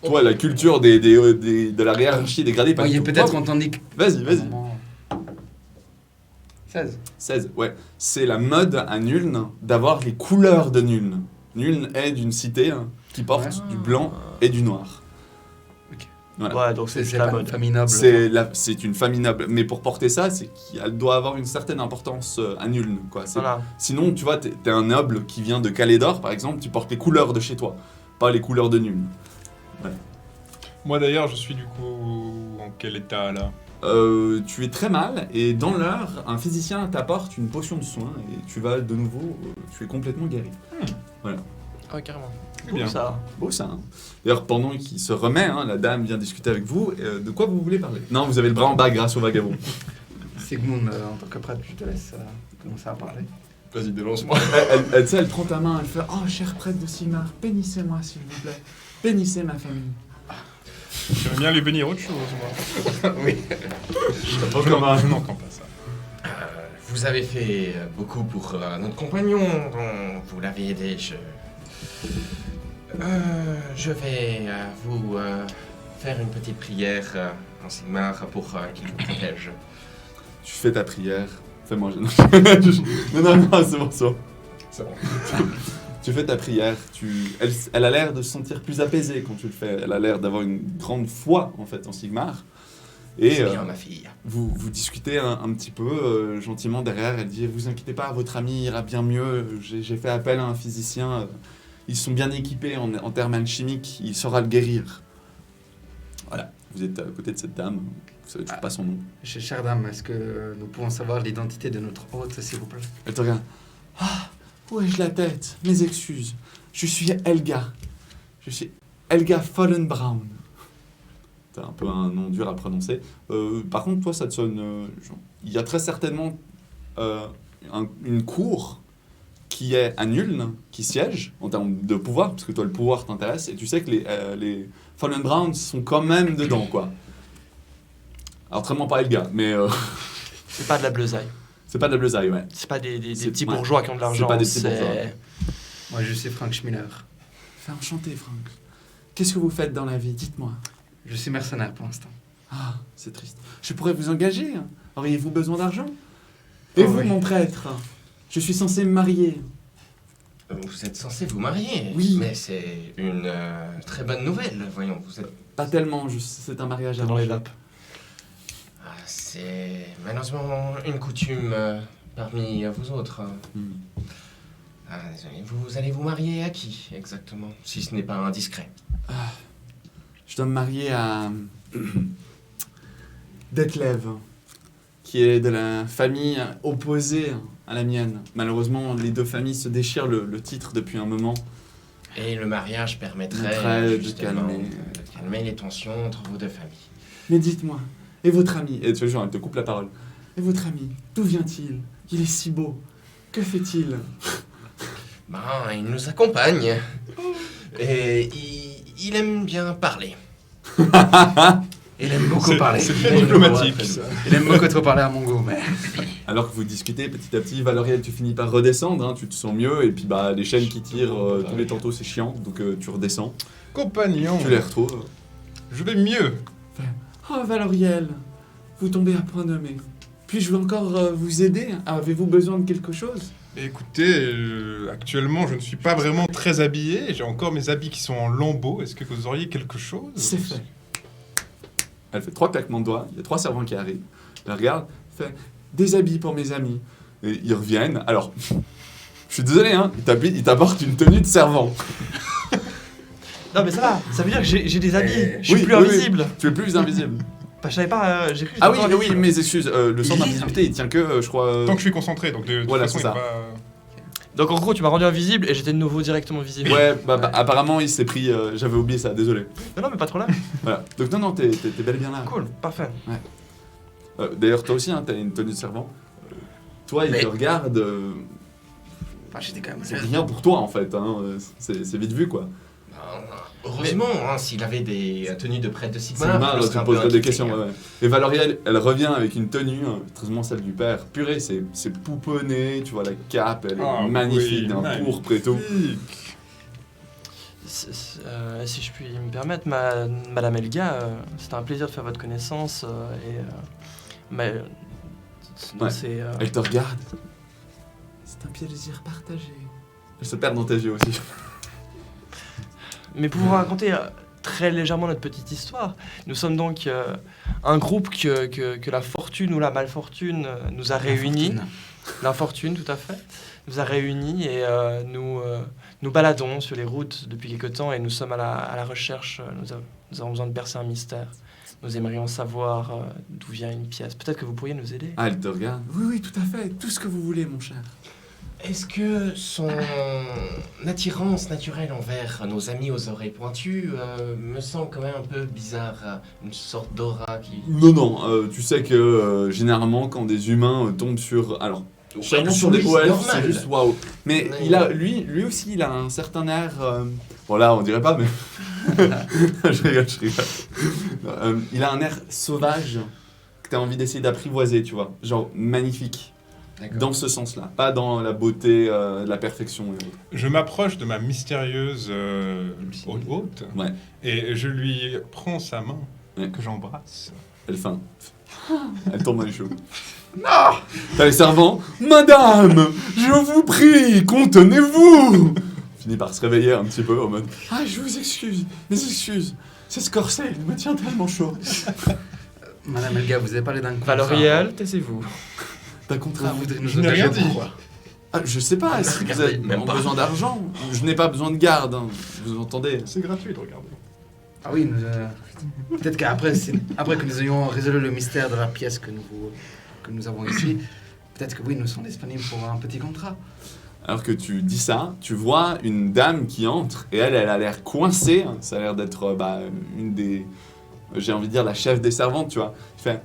toi, la culture de la hiérarchie dégradée, pas Ouais, il y du a tout. peut-être Toi, entendu que... Vas-y, vas-y. 16. 16, ouais. C'est la mode à Nuln d'avoir les couleurs de Nuln. Nuln est d'une cité hein, qui porte Ouais. du blanc et du noir. Voilà. Ouais, donc c'est C'est la pas une mode. famille noble. C'est une famille noble. Mais pour porter ça, c'est qu'elle doit avoir une certaine importance à Nuln. Quoi. Voilà. Sinon, tu vois, t'es un noble qui vient de Calédor, par exemple, tu portes les couleurs de chez toi, pas les couleurs de Nuln. Moi d'ailleurs, je suis du coup en quel état là? Tu es très mal, et dans l'heure, un physicien t'apporte une potion de soin, et tu vas de nouveau, tu es complètement guéri. Ah, carrément. Très bien. Ça. Beau ça. Hein. D'ailleurs, pendant qu'il se remet, hein, la dame vient discuter avec vous. De quoi vous voulez parler? Non, vous avez le bras en bas grâce au vagabond. Sigmund, en tant que prêtre, je te laisse commencer à parler. Vas-y, délance-moi. Tu sais, elle prend ta main, elle fait Oh, cher prêtre de Sigmar, bénissez-moi s'il vous plaît. Bénissez ma famille. J'aimerais bien lui bénir autre chose, moi. Oui. Je n'entends pas ça. Vous avez fait beaucoup pour notre compagnon, vous l'avez aidé. Je vais vous faire une petite prière en Sigmar pour qu'il vous protège. Tu fais ta prière. Fais-moi. Non, c'est bon, c'est bon. C'est bon. Tu fais ta prière. Elle a l'air de se sentir plus apaisée quand tu le fais. Elle a l'air d'avoir une grande foi, en fait, en Sigmar. Et C'est bien, ma fille. vous discutez un petit peu gentiment derrière. Elle dit Vous inquiétez pas, votre ami ira bien mieux. J'ai fait appel à un physicien. Ils sont bien équipés en termes alchimiques. Il saura le guérir. Voilà. Vous êtes à côté de cette dame. Vous savez toujours pas son nom. Chère dame, est-ce que nous pouvons savoir l'identité de notre hôte, s'il vous plaît? Elle te regarde. Ah, où ai-je la tête? Mes excuses. Je suis Helga. Je suis Helga Fallenbraun. T'as un peu un nom dur à prononcer. Par contre, toi, ça te sonne... il y a très certainement une cour qui est à Nuln, qui siège en termes de pouvoir, parce que toi, le pouvoir t'intéresse, et tu sais que les Fallenbraun sont quand même dedans, quoi. Alors, très pas Helga, mais C'est pas de la bleusaille. c'est pas de la bleusaille, ouais. C'est pas des C'est- petits ouais. bourgeois qui ont de l'argent. pas des petits bourgeois. Moi, je suis Frank Schmiller. Fais enchanté, Franck. Qu'est-ce que vous faites dans la vie? Dites-moi. Je suis mercenaire pour l'instant. Ah, c'est triste. Je pourrais vous engager. Hein. Auriez-vous besoin d'argent? Et Oh, vous, oui. mon prêtre? Je suis censé me marier. Vous êtes censé vous marier. Oui. Mais c'est une très bonne nouvelle. Voyons, vous êtes... Pas tellement, c'est un mariage Dans les arrangé. vapes. Ah, c'est malheureusement une coutume parmi vous autres. Hmm. Ah, désolé. Vous allez vous marier à qui, exactement? Si ce n'est pas indiscret. Je dois me marier à Detlev, qui est de la famille opposée à la mienne. Malheureusement, les deux familles se déchirent le titre depuis un moment. Et le mariage permettrait Permettrait de justement calmer. de calmer les tensions entre vos deux familles. Mais dites-moi, et votre ami? Et tu vois, elle te coupe la parole. Et votre ami, d'où vient-il? Il est si beau. Que fait-il? Ben, il nous accompagne. Oh, Et il aime bien parler. Il aime beaucoup parler. C'est très diplomatique. Ça. Il aime beaucoup trop parler à mon goût, mais... Alors que vous discutez petit à petit, Valoriel, tu finis par redescendre, hein, tu te sens mieux, et puis bah les chaînes qui tirent tous les tantôt, c'est chiant, donc tu redescends, Compagnon, tu les retrouves. je vais mieux. Oh Valoriel, vous tombez à point nommé. Puis-je encore vous aider? Avez-vous besoin de quelque chose? Écoutez, actuellement, je ne suis pas vraiment très habillé. J'ai encore mes habits qui sont en lambeaux. Est-ce que vous auriez quelque chose? C'est fait. Elle fait 3 claquements de doigts, il y a 3 servants qui arrivent. Elle regarde, fait des habits pour mes amis. Et ils reviennent. Alors, je suis désolé, hein, ils t'apportent une tenue de servant. Non, mais ça va, ça veut dire que j'ai des habits. Je suis Oui, plus oui, invisible. Tu es plus invisible. Bah, je savais pas, j'ai cru que Ah j'étais oui, pas oui, invisible. mes excuses. Le centre d'invisibilité, il tient que, je crois. Tant que je suis concentré, donc de toute Voilà, façon, c'est il ça. n'est pas... Donc en gros, tu m'as rendu invisible et j'étais de nouveau directement visible. Ouais, bah, apparemment, il s'est pris. J'avais oublié ça, désolé. Non, mais pas de problème. Voilà. Donc, non, t'es bel et bien là. Cool, parfait. D'ailleurs, toi aussi, hein, t'as une tenue de servant. Toi, il Mais- te regarde. Enfin, j'étais quand même... C'est rien pour toi, en fait. Hein, c'est vite vu, quoi. Heureusement, hein, s'il avait des tenues de prêtre de Sigmar, Sigmar, je tu serais un peu poserais des inquiété, questions. hein. Ouais. Et Valoriel, elle revient avec une tenue, très souvent celle du père. Purée, c'est pouponné, tu vois, la cape, elle est Ah, magnifique, oui, d'un magnifique. pourpre et tout. Si je puis me permettre, Madame Elga, c'était un plaisir de faire votre connaissance. Mais Ouais. c'est. Elle te regarde. C'est un plaisir partagé. Elle se perd dans tes yeux aussi. Mais pour vous raconter très légèrement notre petite histoire, nous sommes donc un groupe que la fortune ou la malfortune nous a réunis. L'infortune, tout à fait, nous a réunis et nous baladons sur les routes depuis quelque temps et nous sommes à la recherche. Nous avons besoin de percer un mystère. Nous aimerions savoir d'où vient une pièce. Peut-être que vous pourriez nous aider. Ah, elle te regarde. Oui, oui, tout à fait. Tout ce que vous voulez, mon cher. Est-ce que son attirance naturelle envers nos amis aux oreilles pointues me semble quand même un peu bizarre, une sorte d'aura qui... Non, non, tu sais que généralement, quand des humains tombent sur. Alors, généralement sur des hauts elfes, c'est juste waouh. Mais Ouais. lui aussi, il a un certain air. Bon, là, on dirait pas, mais. je rigole. Il a un air sauvage que t'as envie d'essayer d'apprivoiser, tu vois. Genre magnifique. D'accord. Dans ce sens-là, pas dans la beauté, la perfection et autres. Je m'approche de ma mystérieuse hôte Ouais. et je lui prends sa main Ouais. que j'embrasse. Elle feint. Elle tombe dans les cheveux. Non. T'as les servants. Madame, je vous prie, contenez-vous. Finit par se réveiller un petit peu en mode. Ah, je vous excuse, mes excuses. C'est ce corset, il me tient tellement chaud. Madame Elga, vous avez parlé d'un contrat. Valoriel, taisez-vous. T'as contrat. Vous voudrez nous Je n'ai rien engager dit. pourquoi? Ah, je sais pas, si vous Regardez, avez même pas. besoin d'argent. Je n'ai pas besoin de garde, hein. Vous entendez. C'est gratuit de regarder. Ah oui, peut-être qu'après après que nous ayons résolu le mystère de la pièce que nous avons ici, peut-être que oui, nous sommes disponibles pour un petit contrat. Alors que tu dis ça, tu vois une dame qui entre et elle a l'air coincée. Ça a l'air d'être une des, j'ai envie de dire la chef des servantes, tu vois. Il fait,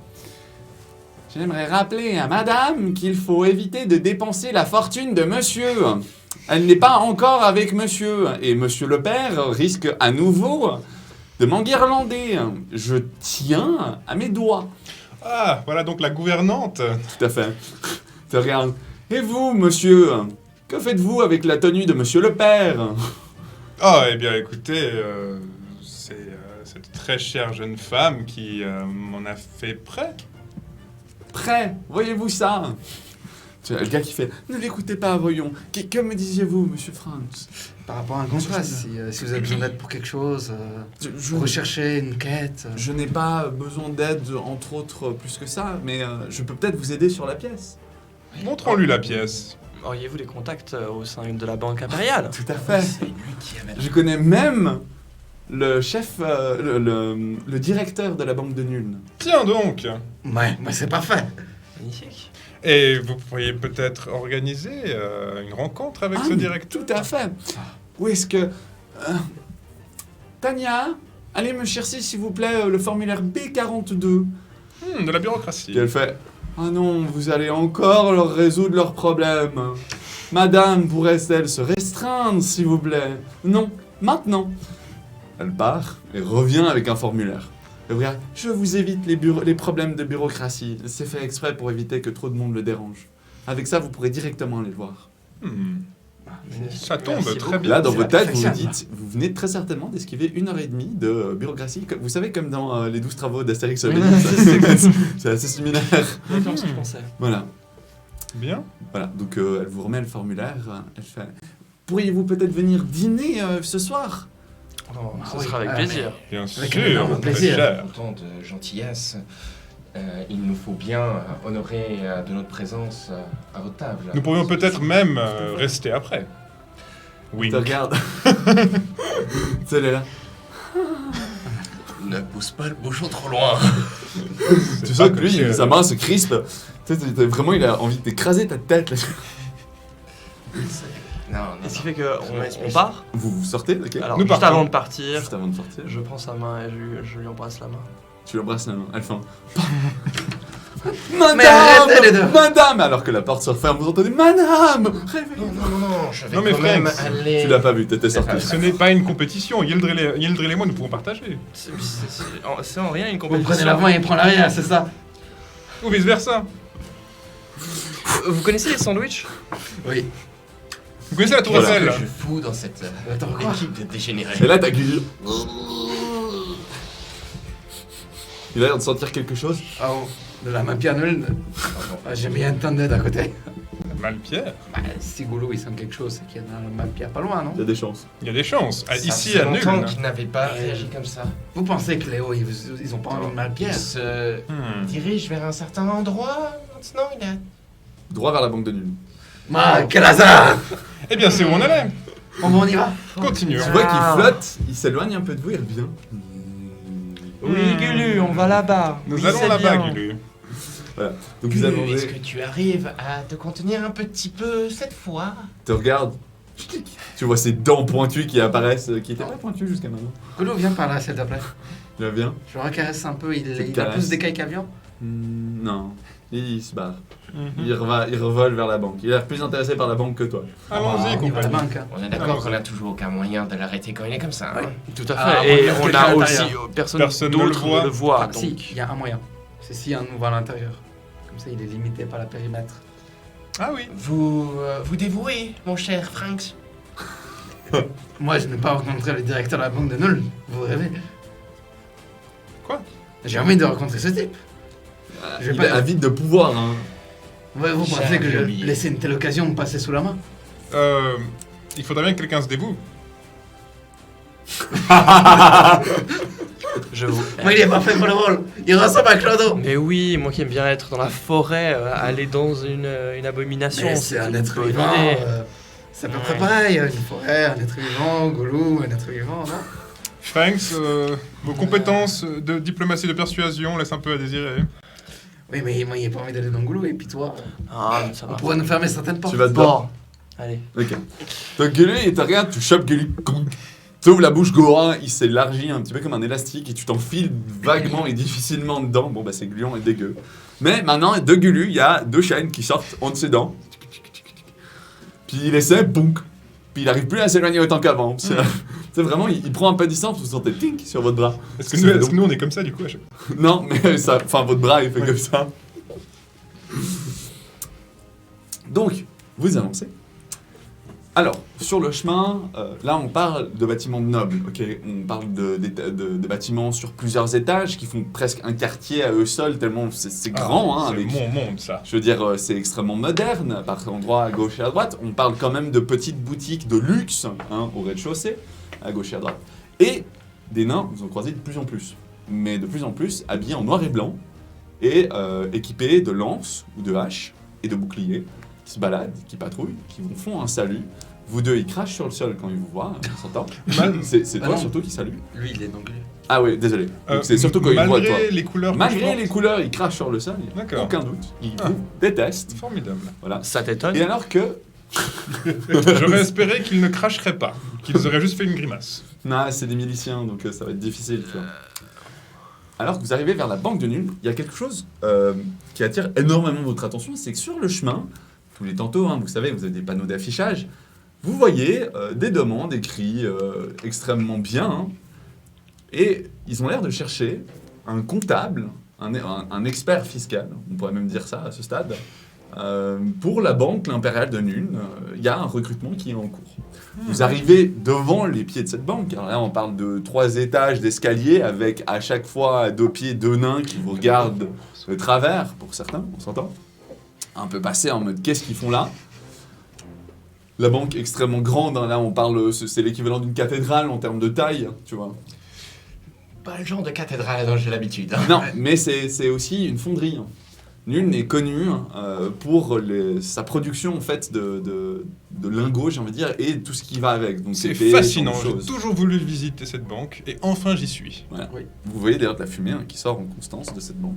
j'aimerais rappeler à madame qu'il faut éviter de dépenser la fortune de monsieur. Elle n'est pas encore avec monsieur et monsieur le père risque à nouveau de m'enguirlander. Je tiens à mes doigts. Ah, voilà donc la gouvernante. Tout à fait. Tu regardes. Et vous, monsieur, que faites-vous avec la tenue de monsieur le père? Ah, eh bien écoutez, c'est cette très chère jeune femme qui m'en a fait prêt. Prêt, voyez-vous ça? Tu as le gars qui fait, ne l'écoutez pas, voyons. Que me disiez-vous, monsieur Franz? Par rapport à un contrat, si vous avez besoin d'aide pour quelque chose, Je rechercher une quête. je n'ai pas besoin d'aide, entre autres, plus que ça, mais je peux peut-être vous aider sur la pièce. Montrons-lui la pièce. Auriez-vous des contacts au sein de la Banque impériale? Tout à fait. C'est lui qui amène... Je connais même le chef, le directeur de la banque de Nuln. Tiens donc. Ouais, mais c'est parfait. Magnifique. Et vous pourriez peut-être organiser une rencontre avec ce mais directeur. Tout à fait. Où est-ce que... Tania, allez me chercher, s'il vous plaît, le formulaire B42. De la bureaucratie. Et elle fait, ah non, vous allez encore leur résoudre leurs problèmes. Madame pourrait-elle se restreindre, s'il vous plaît? Non, Maintenant. Elle part et revient avec un formulaire. Et regarde, je vous évite les problèmes de bureaucratie. C'est fait exprès pour éviter que trop de monde le dérange. Avec ça, vous pourrez directement aller le voir. Ça tombe Merci très beaucoup. bien. Là, dans c'est votre tête, vous vous perfectible. dites, vous venez très certainement d'esquiver 1h30 de bureaucratie. Vous savez, comme dans les 12 travaux d'Astérix et Obélix, c'est assez similaire. Exactement ce que je pensais. Voilà. Bien. Voilà, donc elle vous remet le formulaire. Elle fait, pourriez-vous peut-être venir dîner ce soir? Oh, Ah ce oui, sera avec ah, plaisir. Bien Avec sûr. un énorme très plaisir. cher. Autant de gentillesse. Il nous faut bien honorer de notre présence à votre table. Nous pourrions peut-être même rester après. Oui. Tu regardes. Tu sais, elle est là. Ne pousse pas le bouchon trop loin. Tu sens que lui, sa main se crispe. Tu sais, vraiment, il a envie d'écraser ta tête. Là. Non, Et ce qui non. fait Ouais, qu'on part. Vous sortez, ok? Alors, Nous juste partons. avant de partir, Juste avant de sortir, je prends sa main et je lui embrasse la main. tu lui embrasses la main. Elle fait un... Mais arrêtez les deux. Madame! Alors que la porte se referme, vous entendez Madame! Réveillez-vous. Non, je vais Non, mais quand même Franks, aller... Tu l'as pas vu, t'étais sorti. Ce n'est pas une compétition. Yildril et moi, nous pouvons partager. C'est en rien une Vous compétition. prenez l'avant et il prend l'arrière, c'est ça? Ou vice-versa. Vous connaissez les sandwichs? Oui. Vous connaissez la Tour Qu'est-ce Eiffel? que je fous dans cette Attends, quoi? équipe de dégénérés? Et là, t'as Guy. Il a l'air de sentir quelque chose. Ah, oh, de la main Pierre nulle. Ah, j'ai mis un tonnet d'à côté. Malpierre. Bah, si Goulou il sent quelque chose, c'est qu'il y a un main Pierre pas loin, non? Il y a des chances. Il y a des chances. Ah, Ça ici, fait à longtemps Nul. qu'ils n'avaient pas réagi comme ça. Vous pensez que Léo, ils ont pas envie de mal Il Pierre? se Hmm. dirige vers un certain endroit. Maintenant, il a... Droit vers la banque de nul. Ah, quel hasard! Eh bien, c'est où on allait. On y va? Continuons. Tu vois qu'il flotte, il s'éloigne un peu de vous, il revient. Oui, Gulu, on va là-bas. Nous Oui, allons c'est là-bas, bien. Gulu. Voilà. Donc vous allez Est-ce que tu arrives à te contenir un petit peu cette fois? te regardes. Tu vois ces dents pointues qui apparaissent, qui étaient pas pointues jusqu'à maintenant. Goulou, viens par là, s'il te plaît. Il revient. Je le recaresse un peu, il a caresses. plus d'écailles qu'avion. Non. Il se barre. Mhm. Il revole vers la banque. Il a l'air plus intéressé par la banque que toi. Allons-y, On y va à la compagnie. banque. Hein. On est d'accord qu'on n'a toujours aucun moyen de l'arrêter quand il est comme ça. Hein? Tout à Ah, fait. Et on on quelqu'un a à aussi l'intérieur. Personne ne d'autre le ne le voit. Ah, si, donc. il y a un moyen. C'est si un nous va à l'intérieur. Comme ça, il est limité par la périmètre. Ah oui. Vous dévouez, mon cher Franks? Moi, je n'ai pas rencontré le directeur de la banque de Null. Vous rêvez? Quoi? J'ai envie de rencontrer ce type. Je vais Il pas- est avide de pouvoir. Hein. Ouais, vous J'ai pensez que je oublié. laisser une telle occasion me passer sous la main? Il faudrait bien que quelqu'un se dévoue. Je vous. Moi, il est pas fait pour le rôle. Il ressemble à Clodo. Mais oui, moi qui aime bien être dans la forêt, aller dans une abomination, Mais c'est un une être bonne vivant. idée. C'est à peu près pareil. Une forêt, un être vivant, Goulou, un être vivant, non? Franks, vos compétences de diplomatie de persuasion laissent un peu à désirer. Oui, mais moi, il n'a pas envie d'aller dans Goulou. Et puis toi, Ah, mais ça on va. pourrait nous fermer certaines portes. Tu vas te Bon, battre. allez. Ok. Donc Gulu, il te regarde, tu chopes Gulu. Tu ouvres la bouche, Gorin, il s'élargit un petit peu comme un élastique et tu t'enfiles vaguement et difficilement dedans. Bon, bah c'est gluant et dégueu. Mais maintenant, de Gulu, il y a deux chaînes qui sortent entre ses dents. Puis il essaie, boum. Puis il arrive plus à s'éloigner autant qu'avant. C'est vraiment, il prend un peu de distance, vous sentez tink sur votre bras. Est-ce que nous, on est comme ça du coup à chaque fois? Non, mais ça, enfin votre bras il fait comme ça. Donc, vous avancez. Alors, sur le chemin, là on parle de bâtiments nobles, ok? On parle de bâtiments sur plusieurs étages qui font presque un quartier à eux seuls, tellement c'est grand, hein, C'est avec... mon monde, ça. Je veux dire, c'est extrêmement moderne, par endroits à gauche et à droite. On parle quand même de petites boutiques de luxe, hein, au rez-de-chaussée, à gauche et à droite. Et des nains, vous en croisez de plus en plus. Mais de plus en plus habillés en noir et blanc, et équipés de lances ou de haches et de boucliers, qui se baladent, qui patrouillent, qui vous font un salut. Vous deux, ils crachent sur le sol quand ils vous voient, on s'entend. C'est toi non. surtout qui salue. Lui, il est d'anglais. Ah oui, désolé. Donc c'est surtout quand ils voient toi. Malgré les couleurs. que je Malgré porte. les couleurs, ils crachent sur le sol, il n'y a D'accord. aucun doute. Ils Ah. vous détestent. Formidable. Voilà. Ça t'étonne? Et alors que... J'aurais espéré qu'ils ne cracheraient pas, qu'ils auraient juste fait une grimace. Non, c'est des miliciens, donc ça va être difficile. Tu vois. Alors que vous arrivez vers la banque de Nul, il y a quelque chose qui attire énormément votre attention, c'est que sur le chemin, tous les tantôt, hein, vous savez, vous avez des panneaux d'affichage, vous voyez des demandes écrites extrêmement bien, hein, et ils ont l'air de chercher un comptable, un expert fiscal, on pourrait même dire ça à ce stade, pour la banque L'Impériale de Nuln. Il y a un recrutement qui est en cours. Vous arrivez devant les pieds de cette banque. Alors là, on parle de 3 étages d'escalier avec à chaque fois à 2 pieds 2 nains qui vous regardent de travers, pour certains, on s'entend. Un peu passé en mode qu'est-ce qu'ils font là? La banque extrêmement grande, hein, là on parle, c'est l'équivalent d'une cathédrale en termes de taille, tu vois. Pas le genre de cathédrale dont j'ai l'habitude. Hein. Non, mais c'est aussi une fonderie. Hein. Nuln est connu pour sa production en fait de lingots, j'ai envie de dire, et tout ce qui va avec. Donc C'est épées, fascinant, ce genre de j'ai choses. toujours voulu visiter cette banque, et enfin j'y suis. Voilà. Oui. Vous voyez d'ailleurs de la fumée qui sort en constance de cette banque.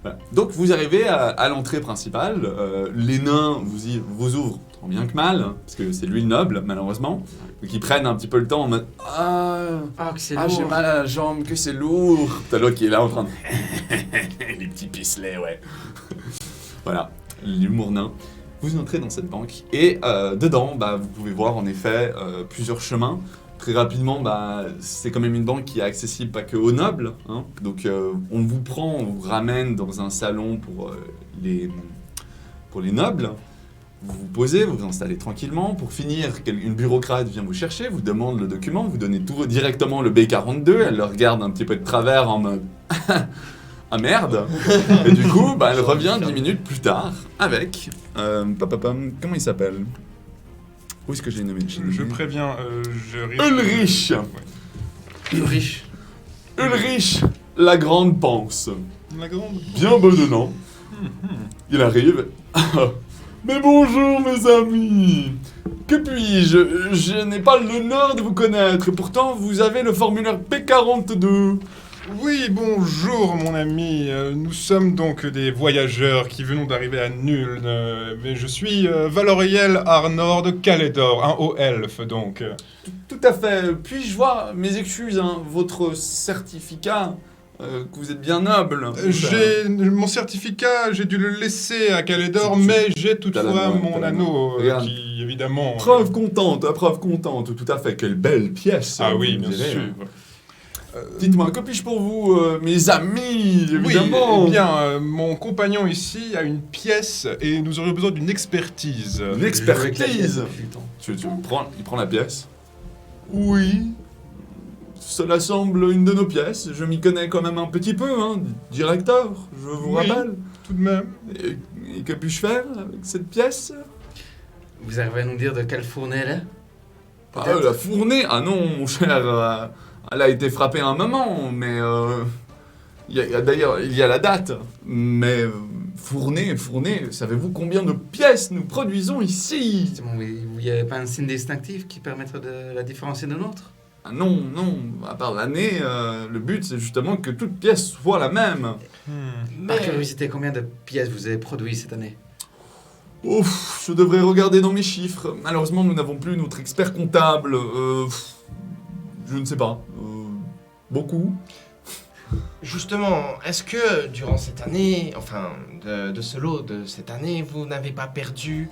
Voilà. Donc vous arrivez à l'entrée principale, les nains vous ouvrent tant bien que mal, hein, parce que c'est lui le noble malheureusement, donc ils prennent un petit peu le temps en mode « Ah, que c'est j'ai mal à la jambe, que c'est lourd !» T'as l'autre qui est là en train de « Les petits pisselets, ouais !» Voilà, l'humour nain. Vous entrez dans cette banque et dedans, vous pouvez voir en effet plusieurs chemins. Très rapidement, c'est quand même une banque qui est accessible pas que aux nobles. Hein. Donc on vous ramène dans un salon pour les nobles. Vous vous posez, vous vous installez tranquillement. Pour finir, une bureaucrate vient vous chercher, vous demande le document, vous donnez tout directement le B42, elle le regarde un petit peu de travers en mode ah merde. Et du coup, elle revient 10 minutes plus tard avec comment il s'appelle? Où est-ce que j'ai nommé? Je préviens, Ulrich. Ulrich. Ulrich, la grande panse. La grande. Bien bedonnant. Il arrive. Mais bonjour mes amis. Que puis-je? Je n'ai pas l'honneur de vous connaître et pourtant vous avez le formulaire P42. Oui, bonjour mon ami. Nous sommes donc des voyageurs qui venons d'arriver à Nuln. Mais je suis Valoriel Arnord de Calédor, un haut elfe donc. Tout à fait. Puis-je voir, mes excuses, hein, votre certificat, que vous êtes bien noble. Mon certificat, j'ai dû le laisser à Calédor, mais j'ai toutefois mon anneau qui, évidemment... Preuve contente, tout à fait. Quelle belle pièce. Ah oui, vous bien direz. sûr. Dites-moi, que puis-je pour vous, mes amis, évidemment? Oui, eh bien, mon compagnon ici a une pièce et nous aurions besoin d'une expertise. Une expertise. Il prend la pièce. Oui. Cela semble une de nos pièces. Je m'y connais quand même un petit peu, hein. Directeur, je vous Oui. rappelle. Tout de même. Et que puis-je faire avec cette pièce? Vous arrivez à nous dire de quelle fournée elle est? Ah, la fournée? Ah non, mon cher, elle a été frappée à un moment, mais d'ailleurs, il y a la date. Mais fournée, savez-vous combien de pièces nous produisons ici? Justement, il n'y avait pas un signe distinctif qui permettrait de la différencier de nôtre? Ah non, à part l'année, le but c'est justement que toute pièce soit la même. Par curiosité, combien de pièces vous avez produit cette année? Ouf, je devrais regarder dans mes chiffres. Malheureusement, nous n'avons plus notre expert comptable. Je ne sais pas. Beaucoup. Justement, est-ce que durant cette année, enfin de ce lot de cette année, vous n'avez pas perdu,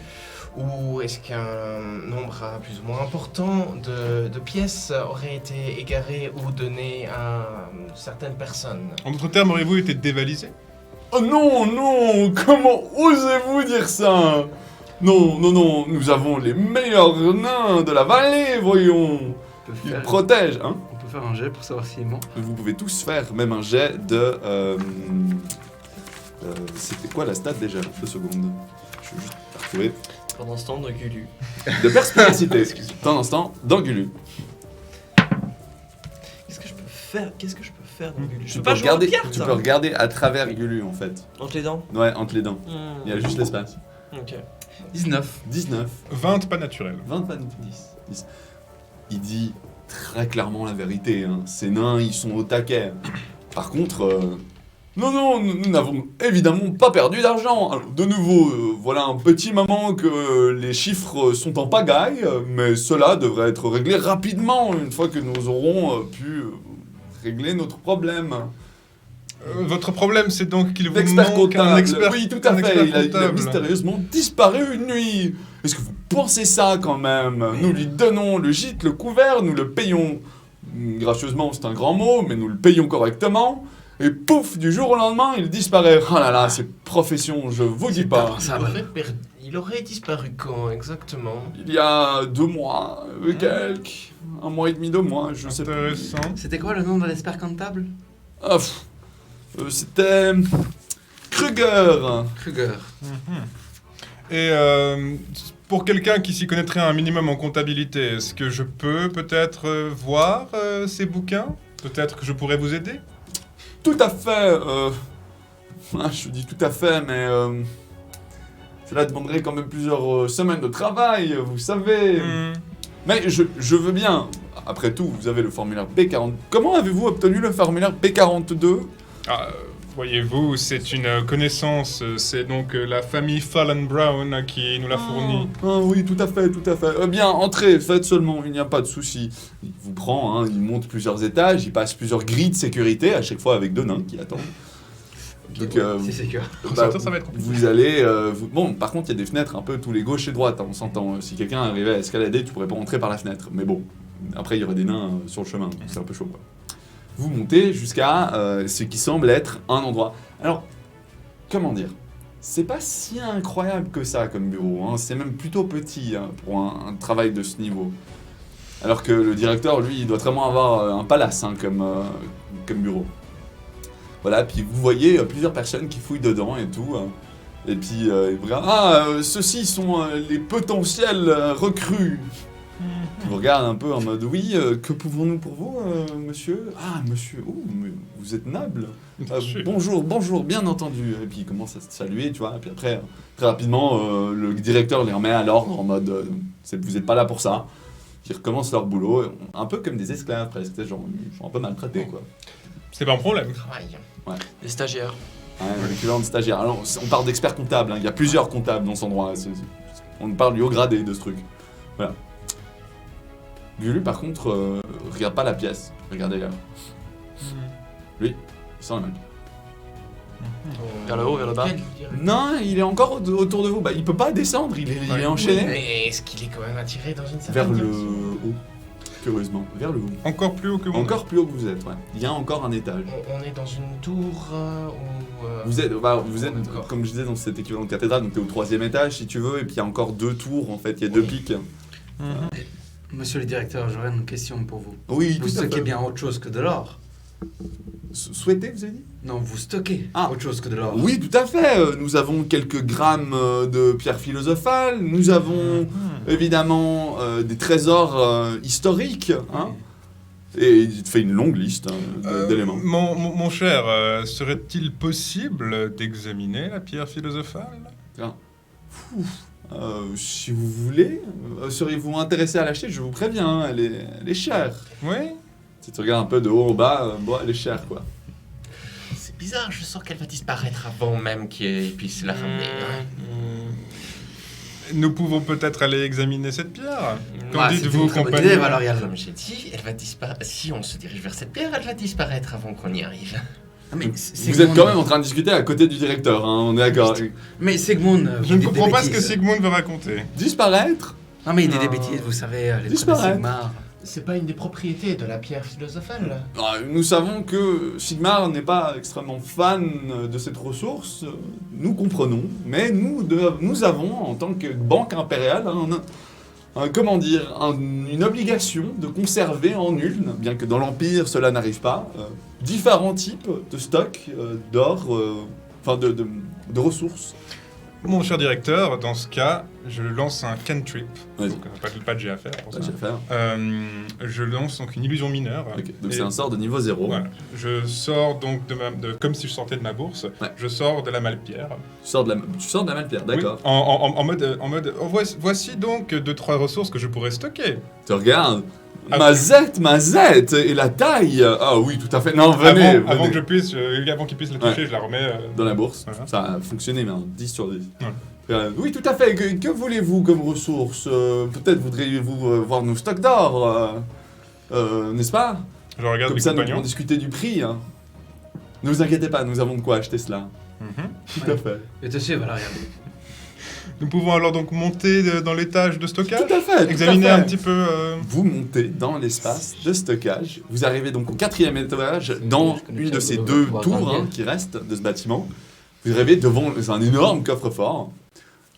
ou est-ce qu'un nombre plus ou moins important de pièces aurait été égaré ou donné à certaines personnes? En d'autres termes, auriez-vous été dévalisé? Oh non, comment osez-vous dire ça? Non, nous avons les meilleurs nains de la vallée, voyons. Ils protègent, hein. On peut faire un jet pour savoir s'il est mort. Vous pouvez tous faire même un jet de... c'était quoi la stat déjà? 2 secondes. Je vais juste retrouver. Pendant ce temps, de Gulu. De perspicacité. Dans l'instant, dans Gulu. Qu'est-ce que je peux faire dans Gulu? Je Tu peux peux, pas jouer aux regarder, cartes, tu hein. peux regarder à travers Gulu en fait. Entre les dents. Ouais, entre les dents. Il y a juste l'espace. Ok. 19. 19. 20 pas naturel. 20, 10. Il dit très clairement la vérité. Hein. Ces nains, ils sont au taquet. Par contre, non, nous n'avons évidemment pas perdu d'argent. Alors, de nouveau, voilà un petit moment que les chiffres sont en pagaille, mais cela devrait être réglé rapidement une fois que nous aurons pu régler notre problème. Votre problème, c'est donc qu'il vous L'expert manque un comptable. expert. Oui, tout à un fait. expert Il a comptable. mystérieusement disparu une nuit. Est-ce que vous pensez ça quand même? Nous lui donnons le gîte, le couvert, nous le payons gracieusement, c'est un grand mot, mais nous le payons correctement. Et pouf, du jour au lendemain, il disparaît. Oh là là, c'est profession, je vous dis pas. Il aurait disparu quand exactement? Il y a 2 mois, quelques, 1 mois et demi, 2 mois, je sais pas. Intéressant. C'était quoi le nom de l'expert comptable? Ah, c'était Kruger. Kruger. Et pour quelqu'un qui s'y connaîtrait un minimum en comptabilité, est-ce que je peux peut-être voir ces bouquins? Peut-être que je pourrais vous aider? Tout à fait. Je dis tout à fait, mais cela demanderait quand même plusieurs semaines de travail, vous savez. Mais je veux bien. Après tout, vous avez le formulaire P40. Comment avez-vous obtenu le formulaire P42? Voyez-vous, c'est une connaissance, c'est donc la famille Fallon Brown qui nous l'a fourni. Ah oui, tout à fait, tout à fait. Bien, entrez, faites seulement, il n'y a pas de souci. Il vous prend, hein, il monte plusieurs étages, il passe plusieurs grilles de sécurité, à chaque fois avec 2 nains qui attendent. Donc, C'est sécure. Ça va être compliqué. vous allez... Bon, par contre, il y a des fenêtres un peu tous les gauches et droites, hein, on s'entend. Si quelqu'un arrivait à escalader, tu pourrais pas entrer par la fenêtre. Mais bon, après, il y aurait des nains sur le chemin, donc c'est un peu chaud, quoi. Vous montez jusqu'à ce qui semble être un endroit. Alors, comment dire? C'est pas si incroyable que ça comme bureau, hein. C'est même plutôt petit hein, pour un travail de ce niveau. Alors que le directeur, lui, il doit vraiment avoir un palace hein, comme bureau. Voilà, puis vous voyez plusieurs personnes qui fouillent dedans et tout. Et puis, ceux-ci sont les potentiels recrues. Il vous regarde un peu en mode oui, que pouvons-nous pour vous, monsieur? Ah, monsieur, mais vous êtes noble. Bonjour, bien entendu. Et puis il commence à se saluer, tu vois. Et puis après, très rapidement, le directeur les remet à l'ordre en mode vous n'êtes pas là pour ça. Ils recommencent leur boulot, un peu comme des esclaves presque, genre, ils sont un peu maltraités quoi. C'est pas un problème. Travail. Les stagiaires. Ouais, l'équivalent de stagiaire. Alors, on parle d'expert comptable, hein. Il y a plusieurs comptables dans cet endroit. On parle du haut gradé de ce truc. Voilà. Gulu, par contre, regarde pas la pièce, regardez là. Lui, il sent la main. Vers le haut, vers le bas. Non, il est encore autour de vous. Bah, il peut pas descendre, il est enchaîné. Mais est-ce qu'il est quand même attiré dans une certaine Vers le direction? haut, curieusement. Vers le haut. Encore plus haut que vous. Encore plus haut que vous êtes, ouais. Il y a encore un étage. On est dans une tour où... Vous êtes, D'accord. comme je disais, dans cet équivalent de cathédrale, donc t'es au 3e étage si tu veux, et puis il y a encore 2 tours en fait, il y a 2 pics. Monsieur le directeur, j'aurais une question pour vous. Oui, Vous tout à stockez fait. bien autre chose que de l'or? Souhaitez, vous avez dit? Non, vous stockez Ah. autre chose que de l'or. Oui, tout à fait. Nous avons quelques grammes de pierres philosophales. Nous avons évidemment des trésors historiques. Hein. Et il te fait une longue liste d'éléments. Mon cher, serait-il possible d'examiner la pierre philosophale? Si vous voulez, seriez-vous intéressé à l'acheter? Je vous préviens, hein, elle est chère. Oui. Si tu regardes un peu de haut au bas, bon, elle est chère quoi. C'est bizarre, je sens qu'elle va disparaître avant même qu'il puisse la ramener. Nous pouvons peut-être aller examiner cette pierre. Qu'en Ah, dites-vous, c'est une très bonne compagnon? idée, Valorial. Comme j'ai dit, elle va disparaître. Si on se dirige vers cette pierre, elle va disparaître avant qu'on y arrive. Ah, mais Vous êtes quand même en train de discuter à côté du directeur, hein, on est d'accord. Mais Sigmund, Je vous ne dites des comprends pas ce que bêtises. Sigmund veut raconter. Disparaître? Non, mais il dit des Non. bêtises, vous savez, les trucs de Disparaître. Sigmar. C'est pas une des propriétés de la pierre philosophale? Nous savons que Sigmar n'est pas extrêmement fan de cette ressource, nous comprenons, mais nous avons, en tant que banque impériale, une obligation de conserver en Uln, bien que dans l'Empire cela n'arrive pas, différents types de stocks d'or, de ressources. Mon cher directeur, dans ce cas, je lance un cantrip. Vas-y. Donc, pas de jet à faire pour ça. Ça, je vais faire. Je lance donc une illusion mineure. Ok, donc Et c'est un sort de niveau 0. Voilà. Je sors donc comme si je sortais de ma bourse. Ouais. Je sors de la malpierre. Tu sors de la malpierre, d'accord. Oui, en mode voici donc 2-3 ressources que je pourrais stocker. Tu regardes. Ah, Ma zette et la taille. Ah oui, tout à fait. Non, venez, Avant venez. avant qu'il puisse la toucher, Ouais. je la remets. Dans la bourse. Voilà. Ça a fonctionné, mais un 10 sur 10. Ouais. Oui, tout à fait. Que voulez-vous comme ressources? Peut-être voudriez-vous voir nos stocks d'or, n'est-ce pas? Je regarde Comme mes ça, nous compagnons. pourrons discuter du prix. Hein. Ne vous inquiétez pas, nous avons de quoi acheter cela. Mhm. Tout à fait. Je te suis, Valorial. Nous pouvons alors donc monter dans l'étage de stockage, Tout à fait. examiner un petit peu. Vous montez dans l'espace de stockage. Vous arrivez donc au 4e étage, dans une de ces 2 tours qui restent de ce bâtiment. Vous arrivez devant un énorme coffre-fort.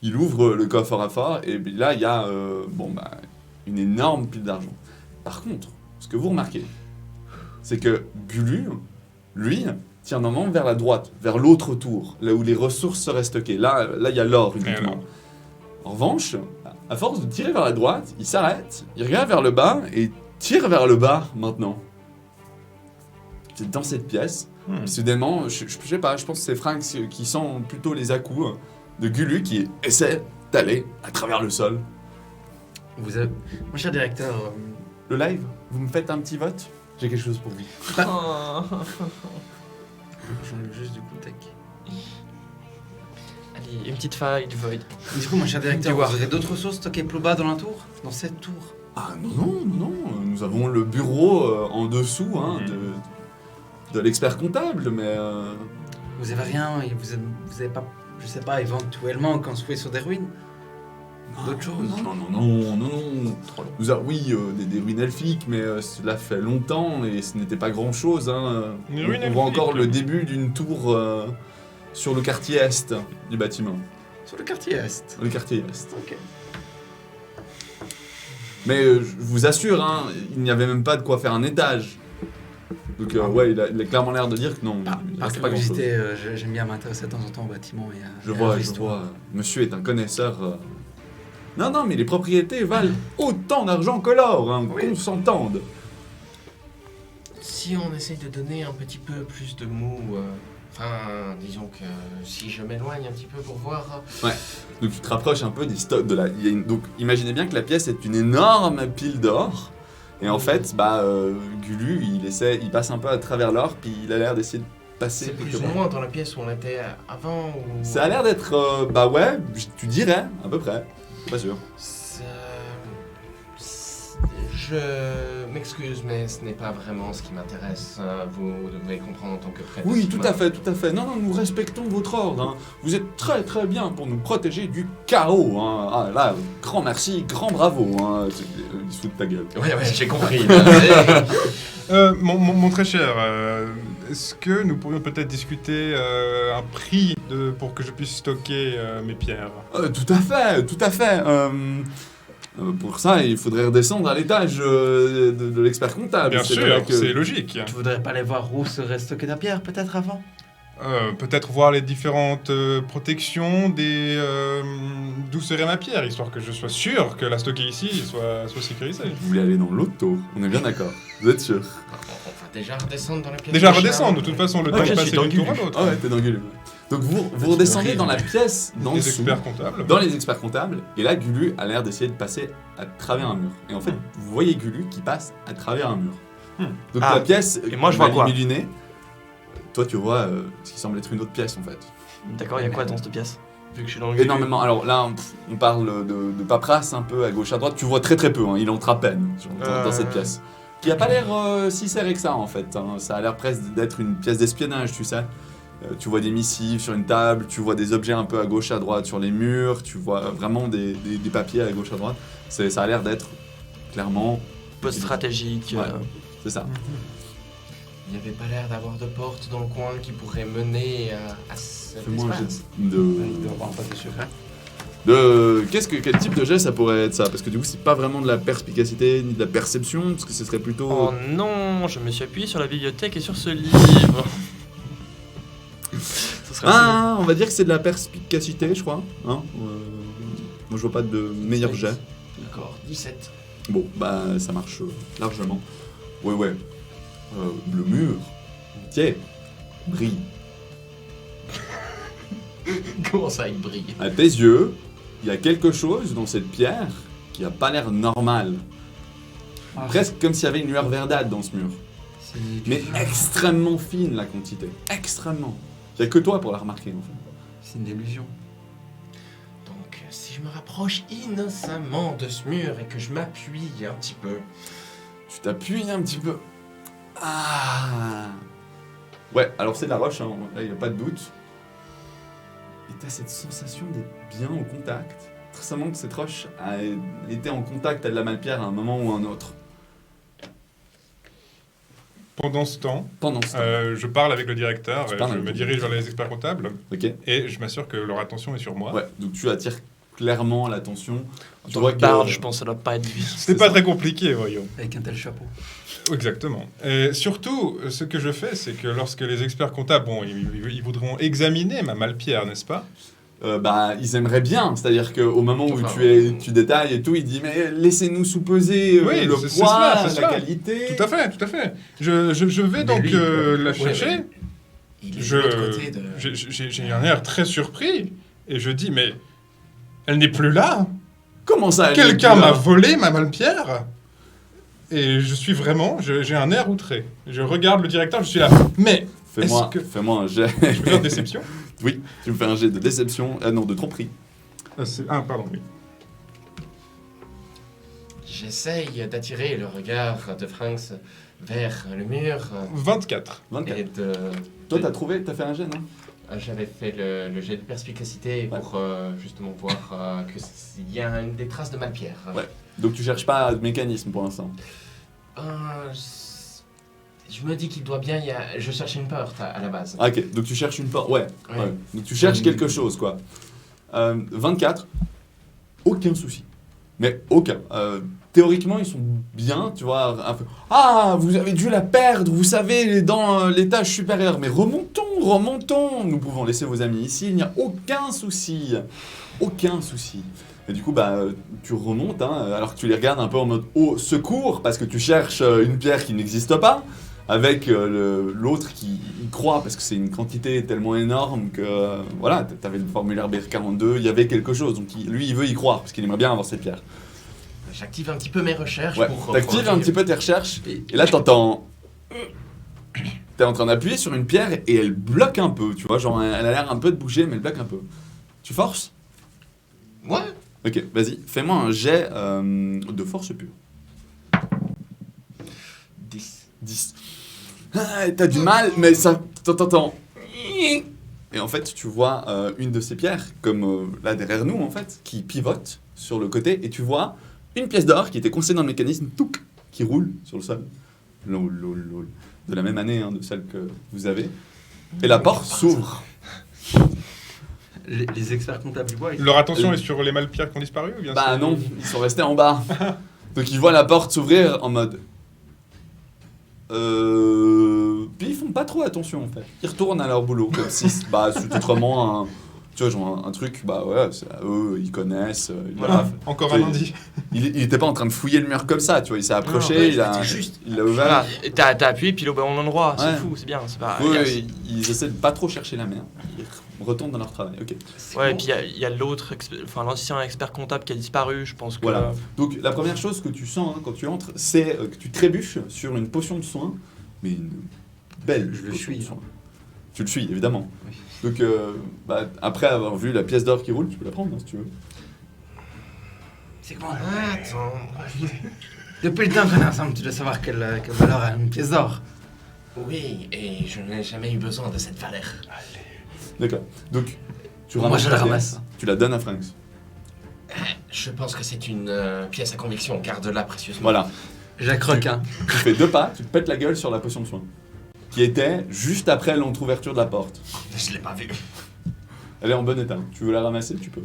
Il ouvre le coffre-fort et puis là, il y a une énorme pile d'argent. Par contre, ce que vous remarquez, c'est que Gulu, lui, tire normalement vers la droite, vers l'autre tour, là où les ressources seraient stockées. Là, il y a l'or uniquement. En revanche, à force de tirer vers la droite, il s'arrête, il regarde vers le bas et tire vers le bas maintenant. C'est dans cette pièce. Et soudainement, je sais pas, je pense que c'est Frank qui sent plutôt les à-coups de Gulu qui essaie d'aller à travers le sol. Mon cher directeur, Le live, vous me faites un petit vote? J'ai quelque chose pour vous. Oh. j'en ai juste du coup, tac. Allez, une petite faille du void. Du coup, mon cher directeur, Du vous war. aurez d'autres ressources stockées plus bas dans la tour? Dans cette tour? Ah non, nous avons le bureau en dessous de l'expert comptable, mais... Vous avez rien, vous avez pas, je sais pas, éventuellement construit sur des ruines? D'autres choses? Non. Oui, des ruines elfiques, mais cela fait longtemps et ce n'était pas grand-chose. Une On ruine voit elfique. encore le début d'une tour sur le quartier est du bâtiment. Sur le quartier est. Le quartier est. Ok. Mais je vous assure, il n'y avait même pas de quoi faire un étage. Donc ouais, il a clairement l'air de dire que non, il Par reste pas grand-chose. curiosité, j'aime bien m'intéresser de temps en temps au bâtiment et à Je à vois. l'histoire. Monsieur est un connaisseur. Non, mais les propriétés valent autant d'argent que l'or, Oui. qu'on s'entende. Si on essaye de donner un petit peu plus de mou, disons que si je m'éloigne un petit peu pour voir. Donc tu te rapproches un peu des stocks de la. Donc imaginez bien que la pièce est une énorme pile d'or. Et en fait, Gulu, il passe un peu à travers l'or, puis il a l'air d'essayer de passer. C'est plus quelque ou part. moins dans la pièce où on était avant ou. Ça a l'air d'être, tu dirais, à peu près. Pas sûr. Je m'excuse, mais ce n'est pas vraiment ce qui m'intéresse. Vous devez comprendre en tant que prêtre. Oui, tout à fait. Non, nous respectons votre ordre. Vous êtes très très bien pour nous protéger du chaos. Ah là, grand merci, grand bravo. Il se fout de ta gueule. Ouais, j'ai compris. Mon très cher, est-ce que nous pourrions peut-être discuter un prix pour que je puisse stocker mes pierres? Tout à fait. Pour ça, il faudrait redescendre à l'étage de l'expert comptable. Bien C'est sûr, vrai que- c'est logique. Tu voudrais pas aller voir où serait stockée ta pierre, peut-être avant? Peut-être voir les différentes protections d'où serait ma pierre, histoire que je sois sûr que la stocker ici soit sécurisée. Vous voulez aller dans l'autre tour, on est bien d'accord. Vous êtes sûr? On va déjà redescendre dans la pièce. Déjà redescendre, de toute façon, le temps je de suis passer dans d'une tour à Gulu. l'autre. Ah ouais, t'es dans Gulu. Donc vous redescendez dans la pièce d'en Les dessous, experts comptables. dans les experts comptables, et là Gulu a l'air d'essayer de passer à travers un mur. Et en fait, vous voyez Gulu qui passe à travers un mur. Donc Ah, la pièce, et moi, je vois quoi mal illuminée, toi tu vois ce qui semble être une autre pièce en fait. D'accord, il y a quoi dans cette pièce? Vu que je suis dans le Énormément. Alors là, on parle de paperasse un peu à gauche à droite. Tu vois très très peu. Il entre à peine dans cette pièce. Qui a pas l'air si serré que ça en fait. Ça a l'air presque d'être une pièce d'espionnage, tu sais. Tu vois des missives sur une table, tu vois des objets un peu à gauche à droite sur les murs, tu vois vraiment des papiers à gauche à droite. Ça a l'air d'être clairement. poste stratégique. Ouais. C'est ça. Il n'y avait pas l'air d'avoir de porte dans le coin qui pourrait mener à cet Fais-moi un espace. jet de. Il doit avoir un papier secret. Quel type de jet ça pourrait être ça? Parce que du coup, c'est pas vraiment de la perspicacité ni de la perception, parce que ce serait plutôt. Oh non, je me suis appuyé sur la bibliothèque et sur ce livre. Ce serait On va dire que c'est de la perspicacité, je crois. Moi, je vois pas de meilleur jet. D'accord, 17. Bon, ça marche largement. Ouais. Le mur entier brille. Comment ça, il brille? À tes yeux, il y a quelque chose dans cette pierre qui a pas l'air normal. Presque comme s'il y avait une lueur verdâtre dans ce mur. Mais extrêmement fine la quantité. Extrêmement. Il n'y a que toi pour la remarquer en fait. C'est une illusion. Donc, si je me rapproche innocemment de ce mur et que je m'appuie un petit peu, Tu t'appuies un petit peu. Ah. Ouais, alors c'est de la roche, là il n'y a pas de doute. Et t'as cette sensation d'être bien au contact. Très simplement que cette roche a été en contact avec la Malpierre à un moment ou un autre. Pendant ce temps, Pendant ce temps. je parle avec le directeur, Tu parles je avec me le dirige vers les experts comptables Ok. et je m'assure que leur attention est sur moi. Ouais. Donc tu attires clairement l'attention. En Tu tant vois que que barde, je pense que ça doit pas être difficile. C'est pas très compliqué, voyons. Avec un tel chapeau. Exactement. Et surtout, ce que je fais, c'est que lorsque les experts comptables, bon, ils voudront examiner ma Malpierre, n'est-ce pas? ils aimeraient bien. C'est-à-dire qu'au moment où Enfin, tu détailles et tout, il dit mais laissez-nous sous-peser Oui, le c'est poids, cela, c'est la cela. qualité. Tout à fait, tout à fait. Je vais Mais donc lui, la Ouais, chercher. ouais. Il est de l'autre côté de... J'ai un air très surpris et je dis, mais elle n'est plus là. Comment ça? Quelqu'un elle est m'a là volé ma Malpierre. Et je suis vraiment, j'ai un air outré. Je regarde le directeur, je suis là. Mais Fais-moi est-ce que- fais-moi un jet. je veux faire déception. Oui, tu me fais un jet de déception. Non, de tromperie. Pardon, oui. J'essaye d'attirer le regard de Franks vers le mur 24. 24. et de... Toi, t'as trouvé? T'as fait un jet, non? J'avais fait le jet de perspicacité pour justement voir qu'il y a des traces de Malpierre. Ouais. Donc tu cherches pas de mécanisme pour l'instant. Je me dis qu'il doit bien y a... Je cherchais une porte à la base. Ah, ok, donc tu cherches une porte. Ouais. Ouais. Ouais. Donc tu cherches quelque chose, quoi. 24, aucun souci. Mais aucun. Théoriquement, ils sont bien, tu vois. Ah, vous avez dû la perdre, vous savez, dans l'étage supérieur. Mais remontons. Nous pouvons laisser vos amis ici, il n'y a aucun souci. Aucun souci. Et du coup, tu remontes, alors que tu les regardes un peu en mode « au secours » parce que tu cherches une pierre qui n'existe pas, avec l'autre qui y croit parce que c'est une quantité tellement énorme que, voilà, t'avais le formulaire BR42, il y avait quelque chose. Donc lui, il veut y croire parce qu'il aimerait bien avoir cette pierre. J'active un petit peu mes recherches Ouais, pour... t'actives un petit peu tes recherches, et là t'entends... T'es en train d'appuyer sur une pierre et elle bloque un peu, tu vois, genre elle a l'air un peu de bouger, mais elle bloque un peu. Tu forces? Ouais. Ok, vas-y, fais-moi un jet de force pure. 10. 10. Ah, t'as du mal, mais ça... T'entends. Et en fait, tu vois une de ces pierres, comme là derrière nous, en fait, qui pivote sur le côté, et tu vois une pièce d'or qui était coincée dans le mécanisme, touc, qui roule sur le sol. Lol. De la même année de celle que vous avez. Et la porte s'ouvre. Les experts comptables du bois, ils... Leur attention est sur les Malpierres qui ont disparu ou bien Bah c'est- non, ils sont restés en bas. Donc ils voient la porte s'ouvrir en mode... Puis ils font pas trop attention en fait. Ils retournent à leur boulot comme si c'était vraiment un... Tu vois, genre un truc, c'est à eux, ils connaissent. Voilà, encore un C'est- lundi. Il était pas en train de fouiller le mur comme ça, tu vois, il s'est approché, ouais, il a c'était juste. il l'a ouvert. Voilà, et t'as appuyé pile au bon endroit, Ouais. c'est fou, c'est bien. C'est pas... Oui, ils essaient de pas trop chercher la mer. Ils retournent dans leur travail, ok. Ouais, et puis il y a l'autre, l'ancien expert comptable qui a disparu, je pense que... Voilà. Donc la première chose que tu sens quand tu entres, c'est que tu trébuches sur une potion de soin, mais une belle Je le potion suis, de soin. Tu le suis, évidemment. Oui. Donc après avoir vu la pièce d'or qui roule, tu peux la prendre si tu veux. C'est comment Attends. Depuis le temps qu'on est ensemble, tu dois savoir quelle valeur a une pièce d'or. Oui, et je n'ai jamais eu besoin de cette valeur. D'accord. Donc tu Moi, ramasses je la pièce, ramasse. tu la donnes à Franks. Je pense que c'est une pièce à conviction, garde-la précieusement. Voilà. Je la croque, hein. Tu fais 2 pas, tu te pètes la gueule sur la potion de soin. Qui était juste après l'entrouverte de la porte. Je l'ai pas vue. Elle est en bon état. Tu veux la ramasser, tu peux.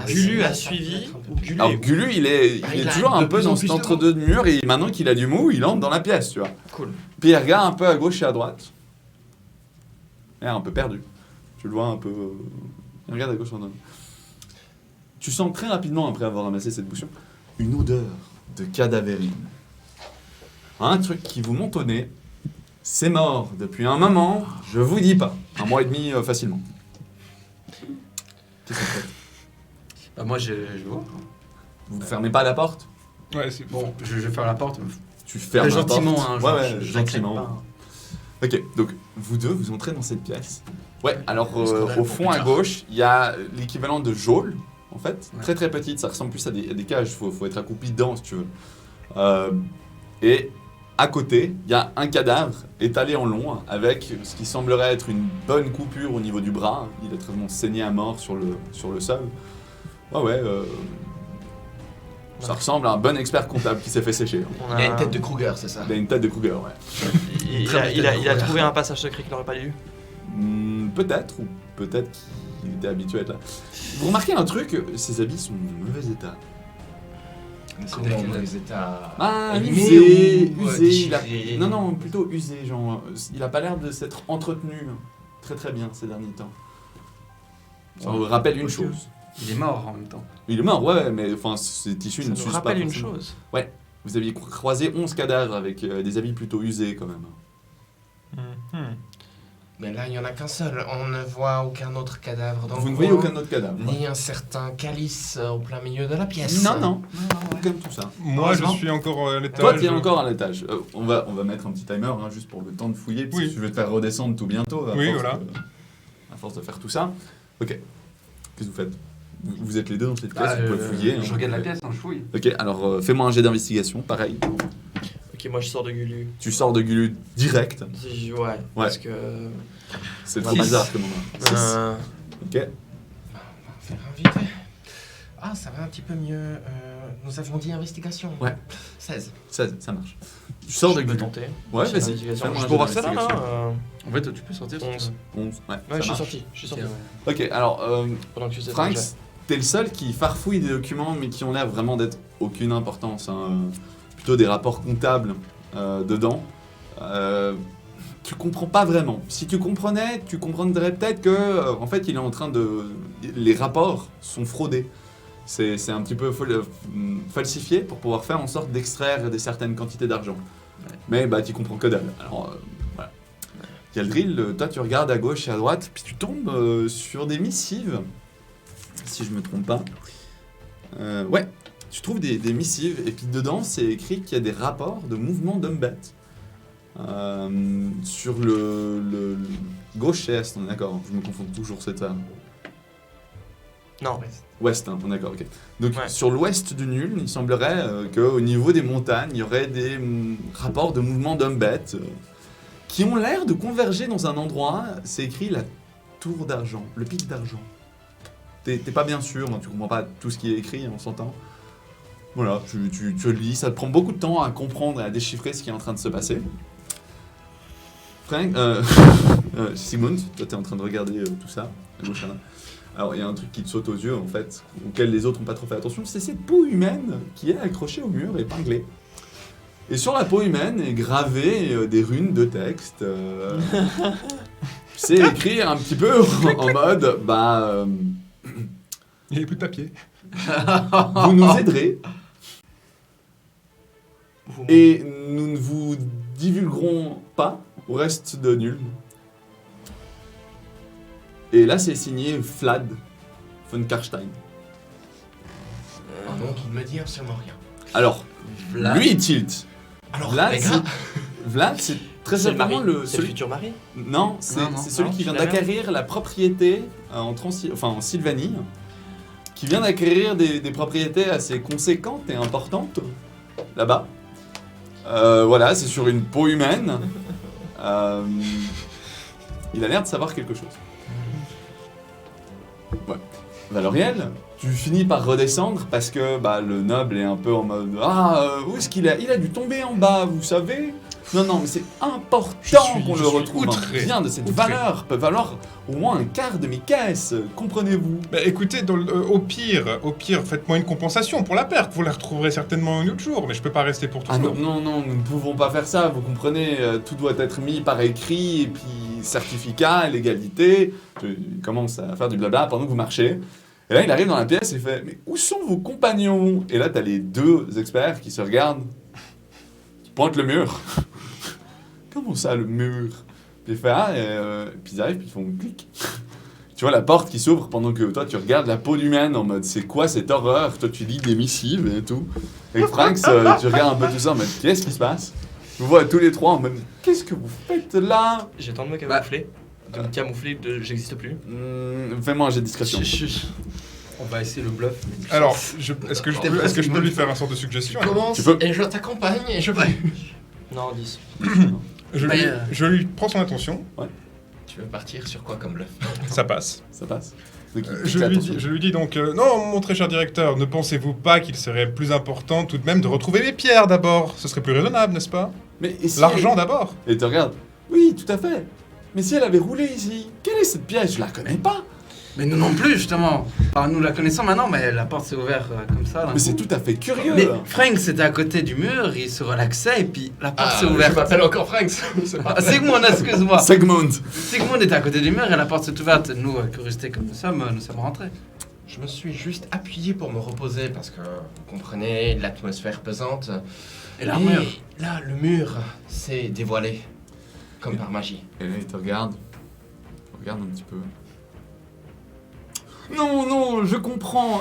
Gulu a Ça suivi. peut être un peu- Gulu Alors est- Gulu, il est il a toujours un de peu plus en dans plus cet de entre-deux de mur et maintenant qu'il a du mou, il entre dans la pièce, tu vois. Cool. Puis il regarde un peu à gauche et à droite. Il est un peu perdu. Tu le vois un peu... Il regarde à gauche et à droite. Tu sens très rapidement, après avoir ramassé cette potion, une odeur de cadavérine. Un truc qui vous monte au nez. C'est mort depuis un moment, je vous dis pas. 1 mois et demi facilement. Qu'est-ce que vous faites? Bah, moi, je vois. Vous ne fermez pas la porte? Ouais, c'est Bon, je vais faire la porte. Tu fermes la Gentiment, porte. hein. Ouais, je la claque gentiment. pas. Ok, donc vous deux, vous entrez dans cette pièce. Ouais, alors Est-ce qu'on a le au pour fond plus à tard gauche, il y a l'équivalent de geôle, en fait. Ouais. Très très petite, ça ressemble plus à des cages, faut être accroupi dedans si tu veux. Et à côté, il y a un cadavre étalé en long avec ce qui semblerait être une bonne coupure au niveau du bras. Il est vraiment saigné à mort sur le sol. Ça ressemble à un bon expert comptable qui s'est fait sécher. Il a une tête de Kruger, c'est ça? Il a une tête de Kruger, ouais. Il a trouvé un passage secret qu'il n'aurait pas lu. Peut-être, ou peut-être qu'il était habitué à être là. Vous remarquez un truc, ses habits sont en mauvais état. C'est-à-dire qu'il a des états Usé, élimés ou usé. déchirés? Non, plutôt usé, genre. Il a pas l'air de s'être entretenu très très bien ces derniers temps. Ça me rappelle une chose. Il est mort en même temps. Il est mort, ouais, mais enfin, ces tissus Ça ne nous s'usent pas. rappelle une forcément. chose. Vous aviez croisé 11 cadavres avec des habits plutôt usés quand même. Mais là, il n'y en a qu'un seul. On ne voit aucun autre cadavre dans Vous le ne voyez coin, aucun autre cadavre. ni un certain calice au plein milieu de la pièce. Non, comme tout ça. Moi, je Heureusement. suis encore à l'étage. Toi, tu es encore à l'étage. On va mettre un petit timer juste pour le temps de fouiller, parce Oui. que je vais te faire redescendre tout bientôt. Oui, voilà. À force de faire tout ça. Ok. Qu'est-ce que vous faites? Vous êtes les deux dans cette pièce, vous pouvez fouiller. Je regarde la pièce, je fouille. Ok, alors fais-moi un jet d'investigation, pareil. Ok, moi je sors de Gulu. Tu sors de Gulu direct. Ouais, parce que. C'est trop Six. bizarre comme moment. Ok. On va faire un vite. Ah, ça va un petit peu mieux. Nous avions dit investigation. Ouais. 16. Ça marche. Tu sors de je peux Gulu. tenter. Ouais, J'ai vas-y. l'investigation. Fais-moi un Je jet peux voir ça là, d'investigation. En fait, tu peux sortir. 11. 11. Ouais, Ouais, ça je suis marche. sorti. Je suis sorti. Ok, alors Pendant que tu sais Franks, t'es le seul qui farfouille des documents, mais qui ont l'air vraiment d'être aucune importance. Plutôt des rapports comptables dedans. Tu comprends pas vraiment. Si tu comprenais, tu comprendrais peut-être que, en fait, il est en train de. Les rapports sont fraudés. C'est un petit peu falsifié pour pouvoir faire en sorte d'extraire des certaines quantités d'argent. Mais bah, tu comprends que dalle. Alors, voilà. Il y a le drill, toi tu regardes à gauche et à droite, puis tu tombes sur des missives, si je me trompe pas. Ouais, tu trouves des missives, et puis dedans c'est écrit qu'il y a des rapports de mouvements d'hommes-bêtes. Sur le gauche et est, on est d'accord, je me confonds toujours cette femme. Non. Ouest, on est d'accord, ok. Donc Ouais. sur l'ouest du Nul, il semblerait qu'au niveau des montagnes, il y aurait des rapports de mouvements d'hommes-bêtes qui ont l'air de converger dans un endroit. C'est écrit la tour d'argent, le pic d'argent. T'es pas bien sûr, tu comprends pas tout ce qui est écrit, on s'entend. Voilà, tu le lis, ça te prend beaucoup de temps à comprendre et à déchiffrer ce qui est en train de se passer. Frank, Sigmund, toi t'es en train de regarder tout ça, à gauche à droite. Alors il y a un truc qui te saute aux yeux en fait, auquel les autres n'ont pas trop fait attention, c'est cette peau humaine qui est accrochée au mur, épinglée. Et sur la peau humaine est gravé des runes de texte. C'est écrit un petit peu en mode, Il n'y a plus de papier. vous nous aiderez et nous ne vous divulguerons pas au reste de Nul. Et là c'est signé Vlad von Karstein. Un nom qui ne me dit absolument rien. Alors, lui il tilt. Alors, Vlad, les gars, Vlad, c'est très C'est le certainement mari. le C'est le celui. futur mari. Non, c'est Non, celui qui vient finalement. d'acquérir la propriété en Sylvanie, qui vient d'acquérir des propriétés assez conséquentes et importantes là-bas. Voilà, c'est sur une peau humaine. Il a l'air de savoir quelque chose. Ouais. Valoriel, tu finis par redescendre parce que le noble est un peu en mode où est-ce qu'il a? Il a dû tomber en bas, vous savez? Non, mais c'est important qu'on je le suis retrouve. outré. Un bien de cette Outré. valeur peut valoir au moins un quart de mes caisses, comprenez-vous? Bah, écoutez, au pire, faites-moi une compensation pour la perte. Vous la retrouverez certainement un autre jour, mais je peux pas rester pour Ah toujours. non, nous ne pouvons pas faire ça, vous comprenez, tout doit être mis par écrit, et puis certificat, légalité, il commence à faire du blabla pendant que vous marchez. Et là, il arrive dans la pièce et il fait « Mais où sont vos compagnons ?» Et là, t'as les deux experts qui se regardent, qui pointent le mur. « Comment ça, le mur ?» Puis il fait « Ah, puis ils arrivent, puis ils font clic. » Tu vois la porte qui s'ouvre pendant que toi, tu regardes la peau humaine en mode « C'est quoi cette horreur ?» Toi, tu lis des missives et tout. Et Franks, tu regardes un peu tout ça en mode « Qu'est-ce qui se passe ?» Vous voyez tous les trois en mode « Qu'est-ce que vous faites là ?» J'ai le temps de me camoufler. De me camoufler, j'existe plus. Fais-moi un jet de discrétion. On va essayer le bluff. Alors, est-ce que je peux lui faire un sort de suggestion? commence Tu peux. et je t'accompagne et je vais. Non, 10. Je lui prends son attention, Tu veux partir sur quoi comme bluff? ça passe. Ça passe. Donc, il Je pique lui, l'attention. dis, je lui dis donc, non, mon très cher directeur, ne pensez-vous pas qu'il serait plus important tout de même de retrouver mes pierres d'abord? Ce serait plus raisonnable, n'est-ce pas? Mais et si L'argent d'abord. Et il te regarde. Oui, tout à fait. Mais si elle avait roulé ici, quelle est cette pièce? Je la connais pas. Mais nous non plus, justement. Enfin, nous la connaissons maintenant, mais la porte s'est ouverte comme ça. d'un Mais c'est coup. tout à fait curieux. Mais Frank, c'était à côté du mur, il se relaxait et puis la porte s'est Je ouverte. m'appelle encore Frank. c'est pas- Ah, Sigmund, excuse-moi. Sigmund. Sigmund était à côté du mur et la porte s'est ouverte. Nous, curiosité comme nous sommes rentrés. Je me suis juste appuyé pour me reposer parce que, vous comprenez, l'atmosphère pesante. Et l'armure. Et là, le mur s'est dévoilé. Comme par magie. Et là, il te regarde. Regarde un petit peu. Non, non, je comprends.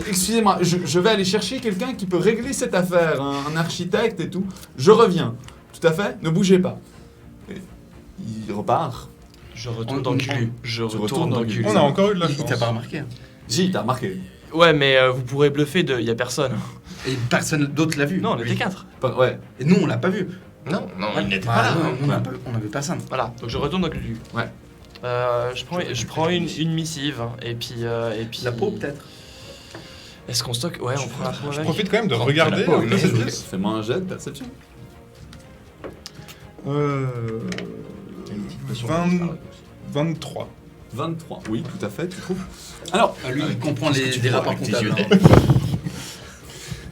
Excusez-moi, je vais aller chercher quelqu'un qui peut régler cette affaire, un architecte et tout. Je reviens. Tout à fait, ne bougez pas. Et il repart. Je retourne On- dans on- Gulu. Je retournes retourne dans dans Gulu. Gulu. On a encore eu de la Il chance. t'a pas remarqué. J, t'as remarqué. Ouais, mais vous pourrez bluffer y a personne. Et personne d'autre l'a vu. Non, on lui. était 4. Ouais. Et nous, on l'a pas vu. Non, il n'était Bah, pas là. non, hein. nous, on n'a vu personne. Voilà, donc je retourne dans Gulu. Ouais. Je prends une missive hein, et puis. La peau, peut-être. Est-ce qu'on stocke? Ouais, on prend la peau Je avec. profite quand même de Prends regarder la peau, avec mais- le service. Fais-moi un jet de perception. Une petite potion 20 de disparu. 23. 23. Oui, tout à fait, tu trouves. Alors, Lui, il comprend qu'est-ce que tu des vois rapports avec tes comptables. yeux hein.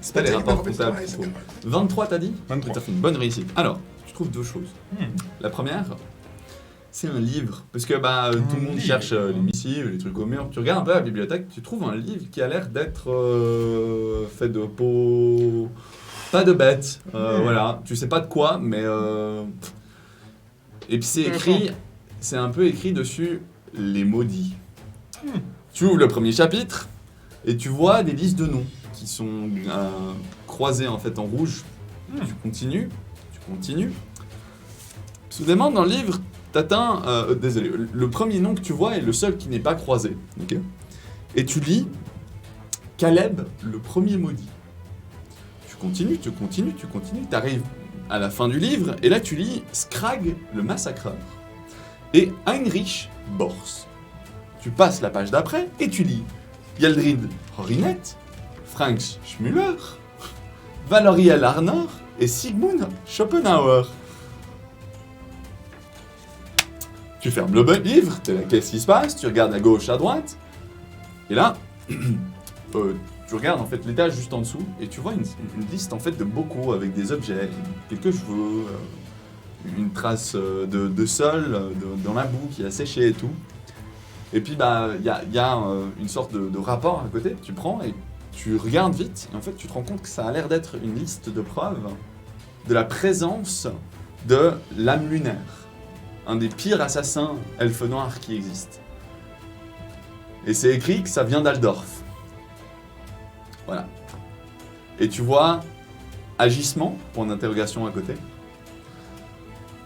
c'est pas les rapports comptables. qu'il faut. 23, t'as dit 23. Tu as fait une bonne réussite. Alors, tu trouves deux choses. Hmm. La première, c'est un livre. Parce que tout le monde livre. cherche les missives, les trucs au mur. Tu regardes un peu à la bibliothèque, tu trouves un livre qui a l'air d'être fait de peau. Pas de bête. Voilà. Tu sais pas de quoi, mais. Et puis c'est écrit. C'est un peu écrit dessus les maudits. Tu ouvres le premier chapitre et tu vois des listes de noms qui sont croisés en fait en rouge. Tu continues. Soudainement dans le livre, t'atteins, désolé, le premier nom que tu vois est le seul qui n'est pas croisé. Ok. Et tu lis Caleb, le premier maudit. Tu continues, t'arrives à la fin du livre et là tu lis Scrag, le massacreur. Et Heinrich Bors. Tu passes la page d'après et tu lis Yaldrid Horinet, Frank Schmuller, Valeria Larner et Sigmund Schopenhauer. Tu fermes le livre, t'es là, qu'est-ce qui se passe? Tu regardes à gauche, à droite, et là, tu regardes en fait l'étage juste en dessous et tu vois une liste en fait de bocaux avec des objets, quelques cheveux, une trace de sol dans la boue qui a séché et tout. Et puis il y a une sorte de rapport à côté, tu prends et tu regardes vite et en fait tu te rends compte que ça a l'air d'être une liste de preuves de la présence de l'âme lunaire, un des pires assassins elfes noirs qui existent. Et c'est écrit que ça vient d'Aldorf. Voilà. Et tu vois agissement, point d'interrogation à côté.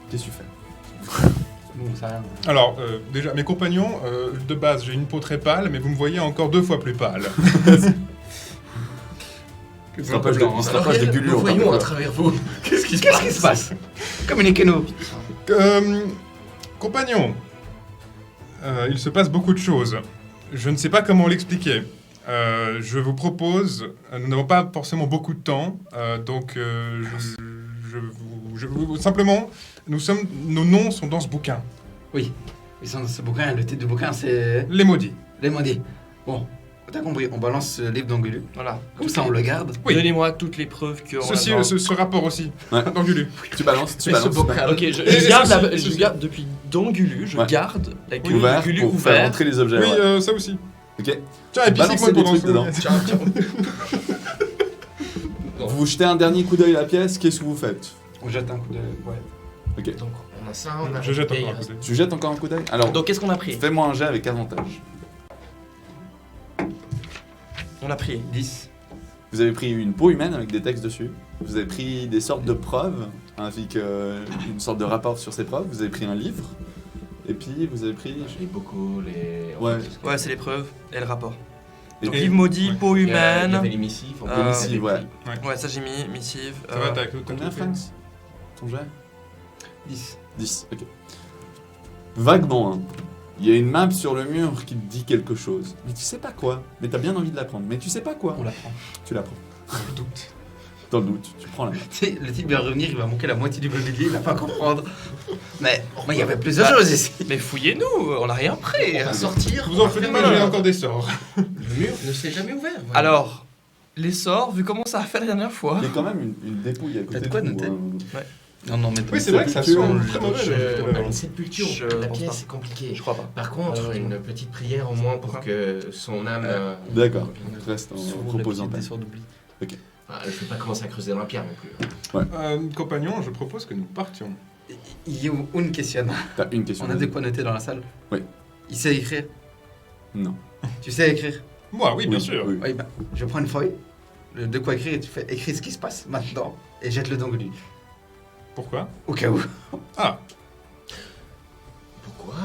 Qu'est-ce que tu fais? Bon, ça a rien. Alors, déjà, mes compagnons, de base, j'ai une peau très pâle, mais vous me voyez encore 2 fois plus pâle. Il se rapproche de Gulu. Nous en voyons parlant. à travers vous. Qu'est-ce qui se Qu'est-ce qui se passe? Communiquez-nous. Compagnons, il se passe beaucoup de choses. Je ne sais pas comment l'expliquer. Je vous propose, nous n'avons pas forcément beaucoup de temps, donc simplement, nos noms sont dans ce bouquin. Oui. Ils sont dans ce bouquin. Le titre du bouquin, c'est Les maudits. Les maudits. Bon, t'as compris. On balance ce livre dans Gulu. Voilà. Comme ça, on le garde. Oui. Donnez-moi toutes les preuves que. Ce rapport aussi, Ouais. dans Gulu. Tu balances, tu Mais ce balances. bocal. Ok, je Et garde, ceci- je garde depuis dans Gulu, je Ouais. garde la Gulu, Ouvert Gulu pour faire ouvert. entrer les objets. Oui, ouais. ça aussi. Ok. Tiens, et puis Balancez Sigmund des pendant trucs dedans. Vous jetez un dernier coup d'œil à la pièce, qu'est-ce que vous faites? On jette un coup de. Ouais. Ok. Donc on a ça, on a Je jette et encore il un coup d'œil. Tu jettes encore un coup d'œil? Alors, Donc qu'est-ce qu'on a pris? fais-moi un jet avec avantage. On a pris 10. Vous avez pris une peau humaine avec des textes dessus. Vous avez pris des sortes de preuves, avec une sorte de rapport sur ces preuves. Vous avez pris un livre. Et puis vous avez pris... Les bocaux, les. Ouais. Ouais, c'est les preuves et le rapport. Et Donc Et- livre maudit, ouais. peau Il y avait humaine. les missives. Des missives, ouais. Ouais, ça j'ai mis missive. Ça va, t'as que Combien, Franks ton jet 10. 10, ok. Vaguement, hein. Il y a une map sur le mur qui te dit quelque chose. Mais tu sais pas quoi. Mais t'as bien envie de la prendre. Mais tu sais pas quoi. On la prend. Tu la prends. Dans le doute. Dans le doute, tu prends la map. Tu sais, le type va revenir, il va manquer la moitié du mobilier, il va pas comprendre. Mais il y avait plusieurs choses ici. Mais fouillez-nous, on n'a rien pris. On va sortir. Vous en faites pas, j'ai encore des sorts. Le mur ne s'est jamais ouvert. voilà. Alors, les sorts, vu comment ça a fait la dernière fois. Il y a quand même une dépouille à côté T'as de de quoi vous, noter hein. Non, mais Oui, c'est vrai que ça sent très mauvais. Une sépulture. Je La pense pièce pas. est compliquée. Je crois pas. Par contre, Malheureusement. une petite prière au moins pour que son âme. D'accord. Reste en Souvent, repose en la paix. petite des sorts d'oubli. Ah, je ne vais pas commencer à creuser dans la pierre non plus. Compagnon, je propose que nous partions. Il y a une question. T'as une question. On a de quoi noter dans la salle Oui. Il sait écrire. Non. Tu sais écrire? Moi, oui, bien sûr. Oui. Oui, bah, je prends une feuille, de quoi écrire, et tu fais écrire ce qui se passe maintenant, et jette-le dans le lui. Pourquoi? Au cas où. Ah, Pourquoi?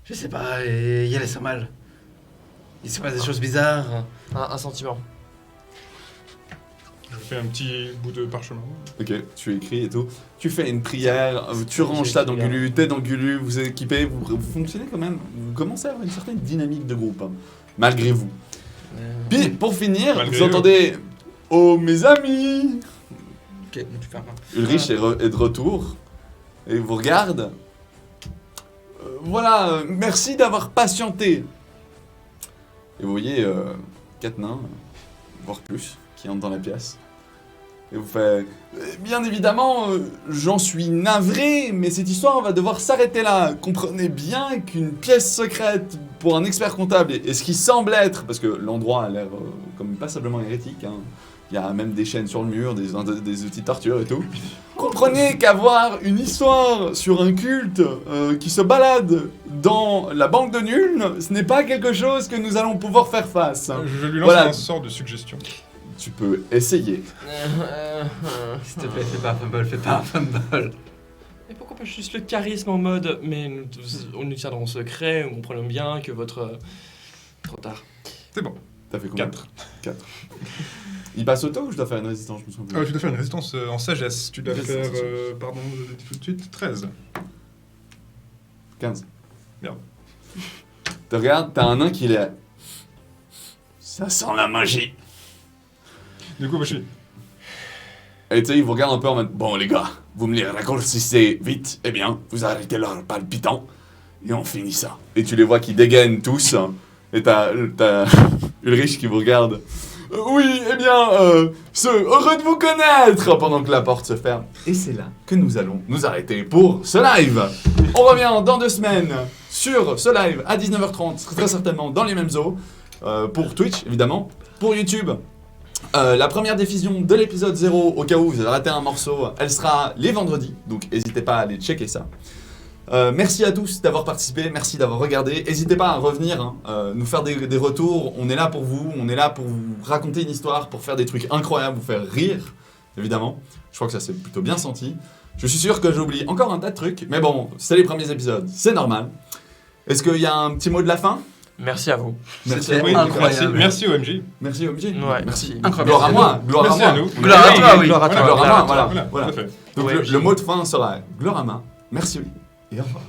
Je sais pas, il y a les sent mal. Il se passe des choses bizarres. Un sentiment. je fais un petit bout de parchemin. Ok, tu écris et tout. Tu fais une prière, tu ranges ça dans Gulu, t'es dans Gulu, vous êtes équipés, vous fonctionnez quand même. Vous commencez à avoir une certaine dynamique de groupe, hein, malgré vous. Puis, pour finir, Malgré vous eux. entendez « Oh, mes amis !» Ok, tu fais un. Ulrich est de retour et il vous regarde. Voilà, merci d'avoir patienté. Et vous voyez 4 nains, voire plus, qui entrent dans la pièce. Et vous faites bien évidemment, j'en suis navré, mais cette histoire va devoir s'arrêter là. Comprenez bien qu'une pièce secrète pour un expert comptable, et ce qui semble être, parce que l'endroit a l'air comme passablement hérétique, hein. Il y a même des chaînes sur le mur, des outils de torture et tout. Comprenez qu'avoir une histoire sur un culte qui se balade dans la banque de Nuln, ce n'est pas quelque chose que nous allons pouvoir faire face. Je lui lance Voilà. un sort de suggestion. Tu peux essayer. S'il te plaît, fais pas un fumble. Et pourquoi pas juste le charisme en mode, mais nous tiendrons secret, nous comprenons bien que votre... Trop tard. C'est bon. T'as fait combien 4. 4. Il passe auto ou je dois faire une résistance? Je me souviens plus. Tu dois faire une résistance en sagesse. Tu dois Résistance faire, en sagesse. pardon, je dis tout de suite, 13. 15. Merde. Tu regardes, t'as un nain qui est... Ça sent la magie. Du coup, moi, je suis... Et tu sais, il vous regarde un peu en mode, bon les gars, vous me les raccourcissez vite, eh bien, vous arrêtez leur palpitant, et on finit ça. Et tu les vois qui dégainent tous, et t'as Ulrich qui vous regarde. Oui, eh bien, heureux de vous connaître, pendant que la porte se ferme. Et c'est là que nous allons nous arrêter pour ce live. On revient dans 2 semaines sur ce live à 19h30, très certainement dans les mêmes eaux, pour Twitch évidemment, pour YouTube. La première diffusion de l'épisode 0, au cas où vous avez raté un morceau, elle sera les vendredis, donc n'hésitez pas à aller checker ça. Merci à tous d'avoir participé, merci d'avoir regardé. N'hésitez pas à revenir, hein, nous faire des retours. On est là pour vous, on est là pour vous raconter une histoire, pour faire des trucs incroyables, vous faire rire, évidemment. Je crois que ça s'est plutôt bien senti. Je suis sûr que j'oublie encore un tas de trucs, mais bon, c'est les premiers épisodes, c'est normal. Est-ce qu'il y a un petit mot de la fin? Merci à vous. Merci C'était à vous. Oui, incroyable. merci OMG. Merci OMG. Ouais, merci. Incroyable. Gloire à moi, gloire Merci à à moi. nous. Gloire à toi, oui. Gloire à toi. Gloire à moi, Voilà, voilà. tout à fait. Donc Ouais, le mot de fin sera gloire à main, merci et au revoir.